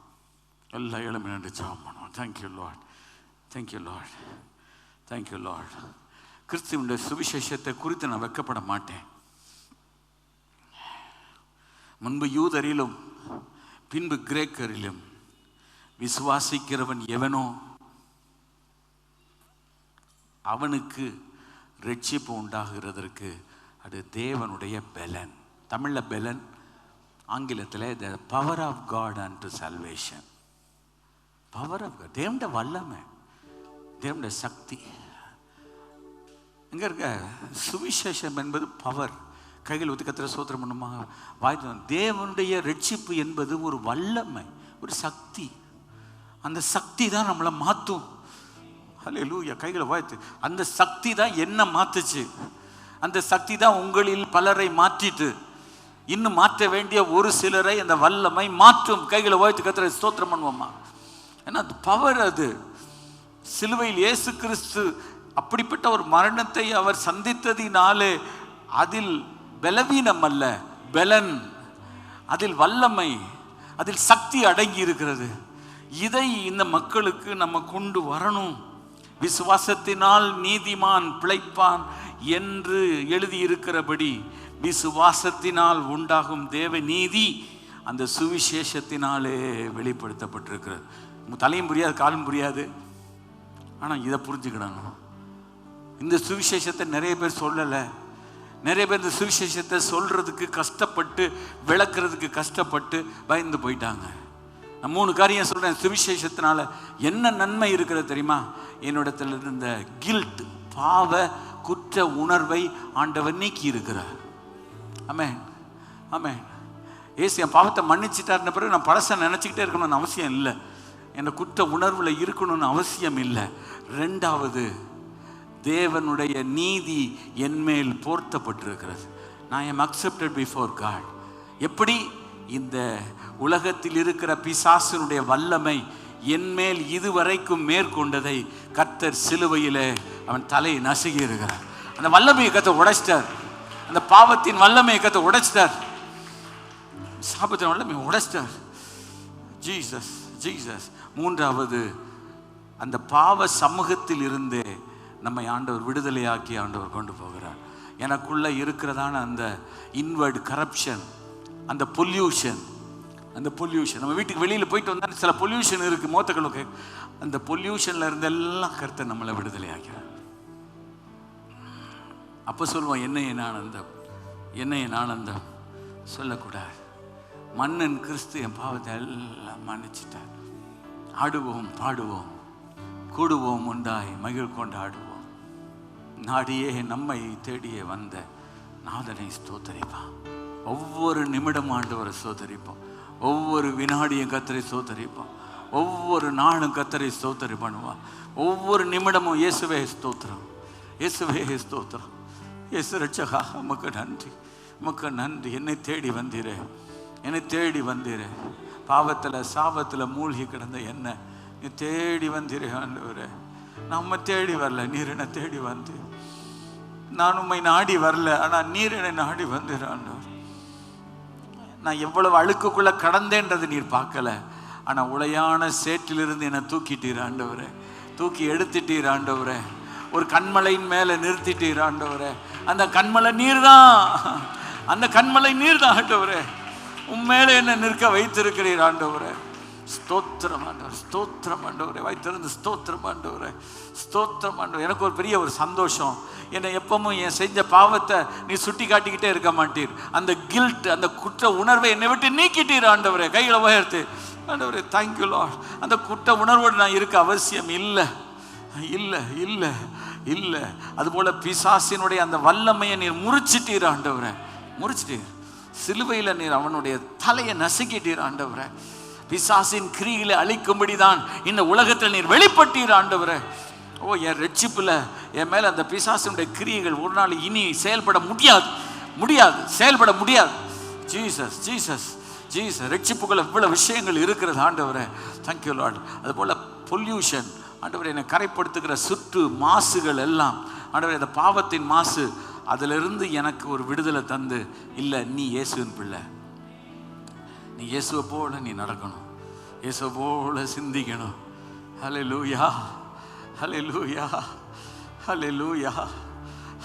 எல்லாம் எழுமி நின்று ஜெபம் பண்ணுவோம். Thank you Lord, thank you Lord, thank you Lord. கிறிஸ்துவினுடைய சுவிசேஷத்தை குறித்து நான் வெட்கப்பட மாட்டேன். முன்பு யூதரிலும் பின்பு கிரேக்கரிலும் விசுவாசிக்கிறவன் எவனோ அவனுக்கு ரட்சிப்பு உண்டாகிறதற்கு அது தேவனுடைய பலன். தமிழில் பலன், ஆங்கிலத்தில் the power of God and to salvation. Power of God, தேவனுடைய வல்லமை, தேவனுடைய சக்தி. எங்கே இருக்க சுவிசேஷம் என்பது பவர். கைகள் ஊற்றி கர்த்தரை ஸ்தோத்திரம் பண்ணுமா, வாய்த்து. தேவனுடைய ரட்சிப்பு என்பது ஒரு வல்லமை, ஒரு சக்தி. அந்த சக்தி தான் நம்மளை மாற்றும். ஹல்லேலூயா. கைகளை வாய்த்து. அந்த சக்தி தான் என்ன மாத்துச்சு. அந்த சக்தி தான் உங்களில் பலரை மாற்றிட்டு இன்னும் மாற்ற வேண்டிய ஒரு சிலரை அந்த வல்லமை மாற்றும். கைகளை வாய்த்து கர்த்தரை ஸ்தோத்திரம் பண்ணுவோமா. ஏன்னா அது பவர். அது சிலுவையில் இயேசு கிறிஸ்து அப்படிப்பட்ட ஒரு மரணத்தை அவர் சந்தித்ததினாலே அதில் பலவீனம் அல்ல, பலன், அதில் வல்லமை, அதில் சக்தி அடங்கி இருக்கிறது. இதை இந்த மக்களுக்கு நம்ம கொண்டு வரணும். விசுவாசத்தினால் நீதிமான் பிழைப்பான் என்று எழுதியிருக்கிறபடி விசுவாசத்தினால் உண்டாகும் தேவ நீதி அந்த சுவிசேஷத்தினாலே வெளிப்படுத்தப்பட்டிருக்கிறது. தலையும் புரியாது, காலும் புரியாது, ஆனால் இதை புரிஞ்சுக்கிடணும். இந்த சுவிசேஷத்தை நிறைய பேர் சொல்லலை. நிறைய பேர் இந்த சுவிசேஷத்தை சொல்றதுக்கு கஷ்டப்பட்டு, விளக்குறதுக்கு கஷ்டப்பட்டு பயந்து போயிட்டாங்க. நான் 3 காரியம் சொல்றேன். சுவிசேஷத்தினால என்ன நன்மை இருக்கிறது தெரியுமா? என்னிடத்துல இருந்த கில்ட், பாவ குற்ற உணர்வை ஆண்டவர் நீக்கி இருக்கிறார். ஆமென், ஆமென். ஏசு என் பாவத்தை மன்னிச்சிட்டாருன பிறகு நான் பழச நினைச்சுக்கிட்டே இருக்கணும்னு அவசியம் இல்லை. என் குற்ற உணர்வுல இருக்கணும்னு அவசியம் இல்லை. 2வது, தேவனுடைய நீதி என்மேல் போர்த்தப்பட்டிருக்கிறது. நான் எம் அக்செப்டட் பிஃபோர் காட். எப்படி இந்த உலகத்தில் இருக்கிற பிசாசனுடைய வல்லமை என்மேல் இதுவரைக்கும் மேற்கொண்டதை கர்த்தர் சிலுவையிலே அவன் தலையை நசுகி இருக்கிறார். அந்த வல்லமையை கர்த்தர் உடைச்சிட்டார். அந்த பாவத்தின் வல்லமையை கர்த்தர் உடைச்சிட்டார். சாபத்தின் வல்லமையை உடைச்சிட்டார். Jesus, Jesus. 3வது, அந்த பாவ சமூகத்தில் இருந்தே நம்மை ஆண்டவர் விடுதலையாக்கி ஆண்டவர் கொண்டு போகிறார். எனக்குள்ள இருக்கிறதான அந்த இன்வர்ட் கரப்ஷன், அந்த பொல்யூஷன், அந்த பொல்யூஷன், நம்ம வீட்டுக்கு வெளியில் போயிட்டு வந்தால் சில பொல்யூஷன் இருக்குது மோத்தக்களுக்கு. அந்த பொல்யூஷன்ல இருந்தெல்லாம் கர்த்தர் நம்மளை விடுதலையாக்கிறார். அப்போ சொல்லுவோம், என்ன என் ஆனந்தம், என்ன என் ஆனந்தம். சொல்லக்கூடாது. மன்னன் கிறிஸ்து என் பாவத்தை எல்லாம் மன்னிச்சிட்டார். ஆடுவோம், பாடுவோம், கூடுவோம், உண்டாய் மகிழ் கொண்டாடுவோம். நாடியே நம்மை தேடியே வந்த நாதனை ஸ்தோத்தரிப்பான். ஒவ்வொரு நிமிடம் ஆண்டவரை ஸ்தோத்தரிப்போம். ஒவ்வொரு வினாடியும் கர்த்தரை ஸ்தோத்தரிப்போம். ஒவ்வொரு நாளும் கர்த்தரை ஸ்தோத்தரி பண்ணுவான். ஒவ்வொரு நிமிடமும் இயேசுவே ஸ்தோத்திரம், இயேசுவே ஸ்தோத்திரம். இயேசு ரட்சகா, உமக்கு நன்றி, உமக்கு நன்றி. என்னை தேடி வந்தீரே, என்னை தேடி வந்தீரே. பாவத்தில் சாபத்தில் மூழ்கி கிடந்த என்ன நீ தேடி வந்தீரே ஆண்டவரே. நம்ம தேடி வரல, நீர் என்னை தேடி வந்து. நான் உண்மை நாடி வரல, ஆனால் நீர் என்னை நாடி வந்தீர் ஆண்டவர். நான் எவ்வளவு அழுக்குக்குள்ள கடந்தேன்றது நீர் பார்க்கல, ஆனால் உளையான சேற்றிலிருந்து என்னை தூக்கிட்டீர் ஆண்டவரே. தூக்கி எடுத்துட்டீர் ஆண்டவரே. ஒரு கண்மலையின் மேலே நிறுத்திட்டீர் ஆண்டவரே. அந்த கண்மலை நீர் தான், அந்த கண்மலை நீர் தான் ஆண்டவரே. உண்மையிலே என்ன நிற்க வைத்திருக்கிறீர் ஆண்டவரே. ஸ்தோத்திரம் ஆண்டவர், ஸ்தோத்திரம் ஆண்டவரே. வைத்திருந்து ஸ்தோத்திரம் ஆண்டவரே, ஸ்தோத்திரம் ஆண்டவர். எனக்கு ஒரு பெரிய ஒரு சந்தோஷம். என்னை எப்பவும் என் செஞ்ச பாவத்தை நீ சுட்டி காட்டிக்கிட்டே இருக்க மாட்டீர். அந்த கில்ட், அந்த குற்ற உணர்வை என்னை விட்டு நீக்கிட்டீர் ஆண்டவரே. கைகளை உயர்த்து ஆண்டவரே, தேங்க்யூ லார்ட். அந்த குற்ற உணர்வோடு நான் இருக்க அவசியம் இல்லை, இல்லை, இல்லை, இல்லை. அதுபோல பிசாசினுடைய அந்த வல்லமையை நீர் முறிச்சிட்டீர் ஆண்டவரே, முறிச்சிட்டீர். சிலுவையில் நீர் அவனுடைய தலையை நசுக்கிட்டீர் ஆண்டவரே. பிசாசின் கிரியில அழிக்கும்படிதான் இந்த உலகத்தில் நீர் வெளிப்பட்டீர் ஆண்டவரே. ஓ, என் ரட்சிப்புல என் மேல அந்த பிசாசினுடைய கிரியைகள் ஒரு நாள் இனி செயல்பட முடியாது, செயல்பட முடியாது. Jesus Jesus Jesus. ரட்சிப்புக்குள்ள இவ்வளவு விஷயங்கள் இருக்கிறது ஆண்டவரே. Thank you Lord. அதுபோல பொல்யூஷன் ஆண்டவரே, என்னை கரைப்படுத்துகிற சுற்று மாசுகள் எல்லாம் ஆண்டவரே, இந்த பாவத்தின் மாசு, அதிலிருந்து எனக்கு ஒரு விடுதலை தந்து, இல்லை நீ இயேசுவின் பிள்ளை, நீ இயேசுவை போல நீ நடக்கணும், இயேசுவை போல சிந்திக்கணும். ஹல்லேலூயா ஹல்லேலூயா ஹல்லேலூயா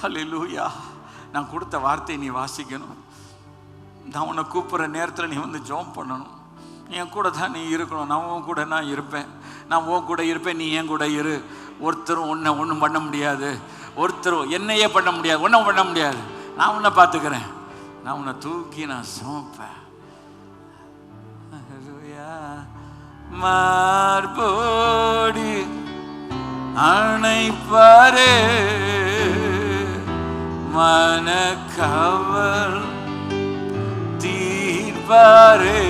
ஹல்லேலூயா. நான் கொடுத்த வார்த்தையை நீ வாசிக்கணும். நான் உன்னை கூப்பிட்ற நேரத்தில் நீ வந்து ஜெபம் பண்ணணும். என் கூட தான் நீ இருக்கணும். நான் உன் கூட நான் இருப்பேன், நான் உன் கூட இருப்பேன், நீ என் கூட இரு. ஒருத்தரும் உன்னை ஒன்றும் பண்ண முடியாது, ஒருத்தரும் என்னையே பண்ண முடியாது, ஒன்றும் பண்ண முடியாது. நான் உன்னை பார்த்துக்கிறேன், நான் உன்னை தூக்கி நான் சுமப்பேன். மார்போடி அணைப்பாரே, மனக்கவல் தீர்ப்பாரே,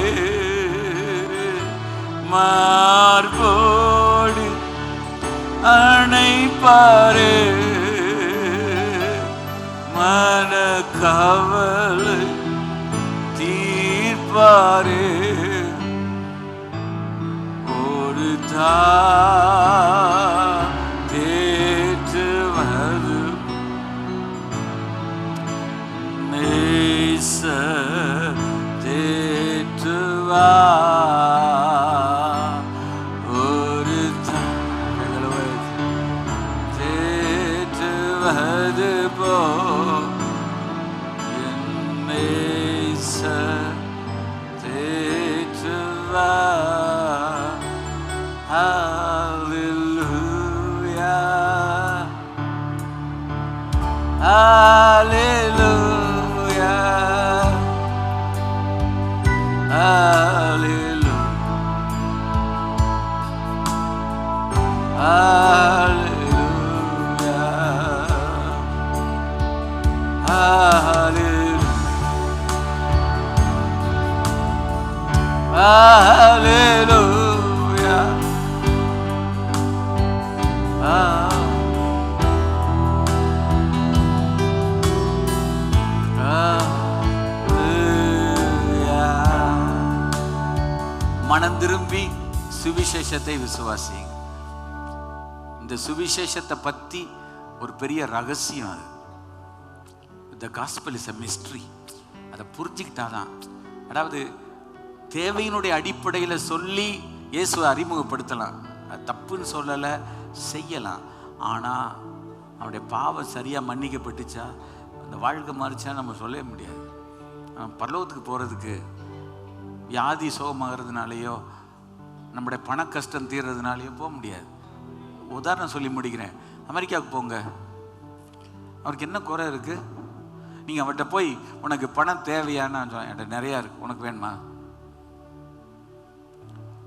மார்போடி அணைப்பாரே, மனக்கவல் தீர்ப்பாரே. ஒரு தேற்றுவது நேச தேற்றுவா, ஒரு தேற்றுவது போ என் நேச தேற்றுவா. Hallelujah, hallelujah, hallelujah, hallelujah, hallelujah, hallelujah. மனம் திரும்பி சுவிசேஷத்தை விசுவாசிங்க. இந்த சுவிசேஷத்தை பத்தி ஒரு பெரிய ரகசியம் அது. The gospel is a mystery. அதை புரிஞ்சுக்கிட்டாதான், அதாவது தேவையினுடைய அடிப்படையில் சொல்லி இயேசுவை அறிமுகப்படுத்தலாம், அது தப்புன்னு சொல்லலை, செய்யலாம். ஆனால் அவனுடைய பாவம் சரியாக மன்னிக்கப்பட்டுச்சா, அந்த வாழ்க்கை மாறிச்சா நம்ம சொல்லவே முடியாது. பரலோகத்துக்கு போகிறதுக்கு வியாதி சுகமாகிறதுனாலையோ நம்முடைய பண கஷ்டம் தீர்றதுனாலையோ போக முடியாது. உதாரணம் சொல்லி முடிக்கிறேன். அமெரிக்காவுக்கு போங்க, அவருக்கு என்ன குறை இருக்குது? நீங்கள் அவர்கிட்ட போய் உனக்கு பணம் தேவையான்னு என்கிட்ட நிறையா இருக்குது, உனக்கு வேணுமா?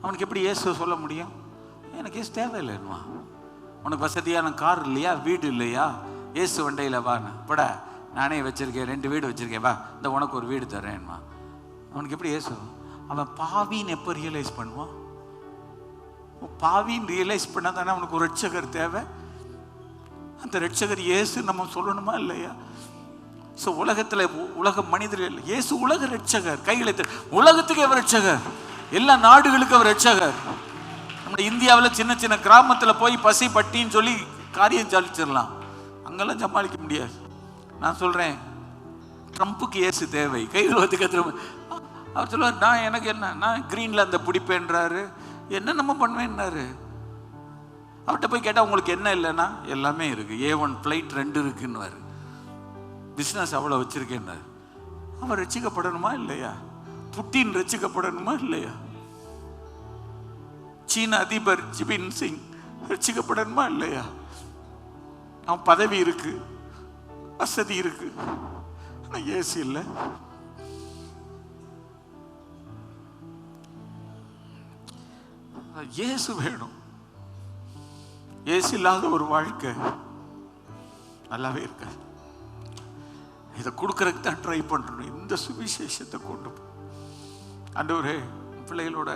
அவனுக்கு எப்படி இயேசு சொல்ல முடியும்? எனக்கு இயேசு தேவையில்லைன்னுவா. உனக்கு வசதியான கார் இல்லையா, வீடு இல்லையா, இயேசு வண்டையில் வான்னு பட, நானே வச்சுருக்கேன், 2 வீடு வச்சுருக்கேன், வா இந்த உனக்கு ஒரு வீடு தரேன்மா. அவனுக்கு எப்படி இயேசு? அவன் பாவின்னு எப்போ ரியலைஸ் பண்ணுவான்? பாவின்னு ரியலைஸ் பண்ணால் தானே அவனுக்கு ஒரு ரட்சகர் தேவை. அந்த ரட்சகர் இயேசு நம்ம சொல்லணுமா இல்லையா? ஸோ உலகத்தில் உலக மனிதர்கள் இல்லை, இயேசு உலக ரட்சகர். கைகளை உலகத்துக்கு அவர் ரட்சகர், எல்லா நாடுகளுக்கும் அவர் ரட்சகர். நம்ம இந்தியாவில் சின்ன சின்ன கிராமத்தில் போய் பசி பட்டின்னு சொல்லி காரியம் சாதிச்சிடலாம், அங்கெல்லாம் சமாளிக்க முடியாது. நான் சொல்கிறேன், ட்ரம்ப்புக்கு இயேசு தேவை. கைகள் வந்து கத்துற அவர் சொல்லுவார், நான் எனக்கு என்ன, நான் கிரீன்ல அந்த பிடிப்பேன்றாரு, என்ன நம்ம பண்ணுவேன்னாரு. அவர்கிட்ட போய் கேட்டால் உங்களுக்கு என்ன இல்லைன்னா எல்லாமே இருக்குது, A1 ஃப்ளைட் 2 இருக்குன்னு, பிஸ்னஸ் அவ்வளோ வச்சுருக்கேன்னாரு. அவர் ரட்சிக்கப்படணுமா இல்லையா? புட்டின் ரட்சிக்கப்படணுமா இல்லையா? சீன அதிபர் ஜிபின் சிங் ரட்சிக்கப்படணுமா இல்லையா? அவன் பதவி இருக்கு, வசதி இருக்கு, ஆனால் இயேசு இல்லை. இயேசு வேணும். இயேசு இல்லாத ஒரு வாழ்க்கை நல்லாவே இருக்காது. இதை கொடுக்கறதுக்கு தான் ட்ரை பண்றோம். இந்த சுவிசேஷத்தை கொண்டு போ ஆண்டவரே. பிள்ளைகளோட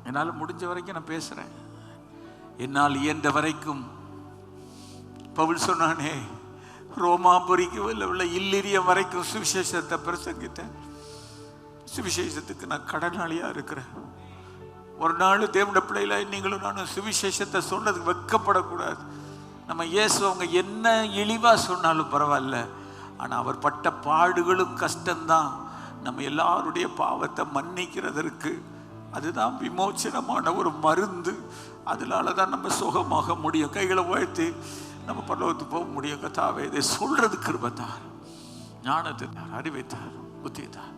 என்னால் முடிஞ்ச வரைக்கும் நான் பேசுறேன். என்னால் இயன்ற வரைக்கும். பவுல் சொன்னானே, ரோமாபுரிக்கு உள்ள இல்லிரியம் வரைக்கும் சுவிசேஷத்தை பிரசங்கித்தேன். சுவிசேஷத்துக்கு நான் கடனாளியா இருக்கிறேன். ஒரு நாள் தேவனுடைய பிள்ளையில நீங்களும் நானும் சுவிசேஷத்தை சொன்னதுக்கு வெட்கப்படக்கூடாது. நம்ம இயேசு அவங்க என்ன இழிவா சொன்னாலும் பரவாயில்ல, ஆனா அவர் பட்ட பாடுகளும் கஷ்டம்தான் நம்ம எல்லாருடைய பாவத்தை மன்னிக்கிறதற்கு. அதுதான் விமோச்சனமான ஒரு மருந்து. அதனால தான் நம்ம சுகமாக முடியும். கைகளை உயர்த்தி நம்ம பரலோகத்துக்கு போக முடியும். கர்த்தாவே, இதை சொல்றது கிருபைத்தார், ஞானத்தார், அறிவைத்தார், புத்தியத்தார்,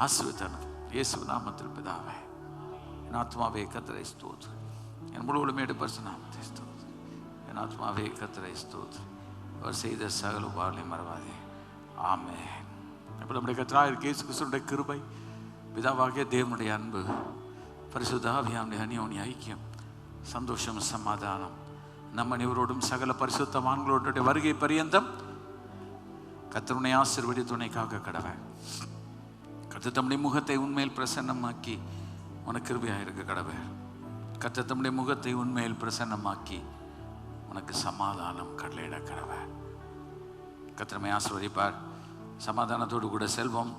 ஆசீர்வதித்தார். இயேசு நாமத்தில் பிதாவே. என் ஆத்மாவே கர்த்தரை ஸ்தோத்திரி, என் முழு உலகமே பரிசுநாமத்தை ஸ்தோத்திரி. என் ஆத்மாவே கர்த்தரை ஸ்தோத்திரி, அவர் செய்த சகல உபகாரங்களையும் மறவாதே. ஆமென். இப்போ நம்முடைய கர்த்தராகிய இயேசு கிறிஸ்துவினுடைய கிருபை, பிதாவாகிய தேவனுடைய அன்பு, பரிசுத்த ஆவியானவருடைய அந்யோன்ய ஐக்கியம், சந்தோஷம், சமாதானம் நம்ம அனைவரோடும் சகல பரிசுத்தவான்களோட வருகை பரியந்தம் கர்த்தருடைய ஆசீர்வதி துணைக்காக கடவை. கர்த்தர் தம்முடைய முகத்தை உண்மையில் பிரசன்னமாக்கி உனக்கு கிருபையாக இருக்க கடவை. கர்த்தர் தம்முடைய முகத்தை உண்மையில் பிரசன்னமாக்கி உனக்கு சமாதானம் கடலையிட கடவை. கர்த்தர் நம்மை ஆசீர்வதிப்பார். சமாதானத்தோடு கூட செல்வம்.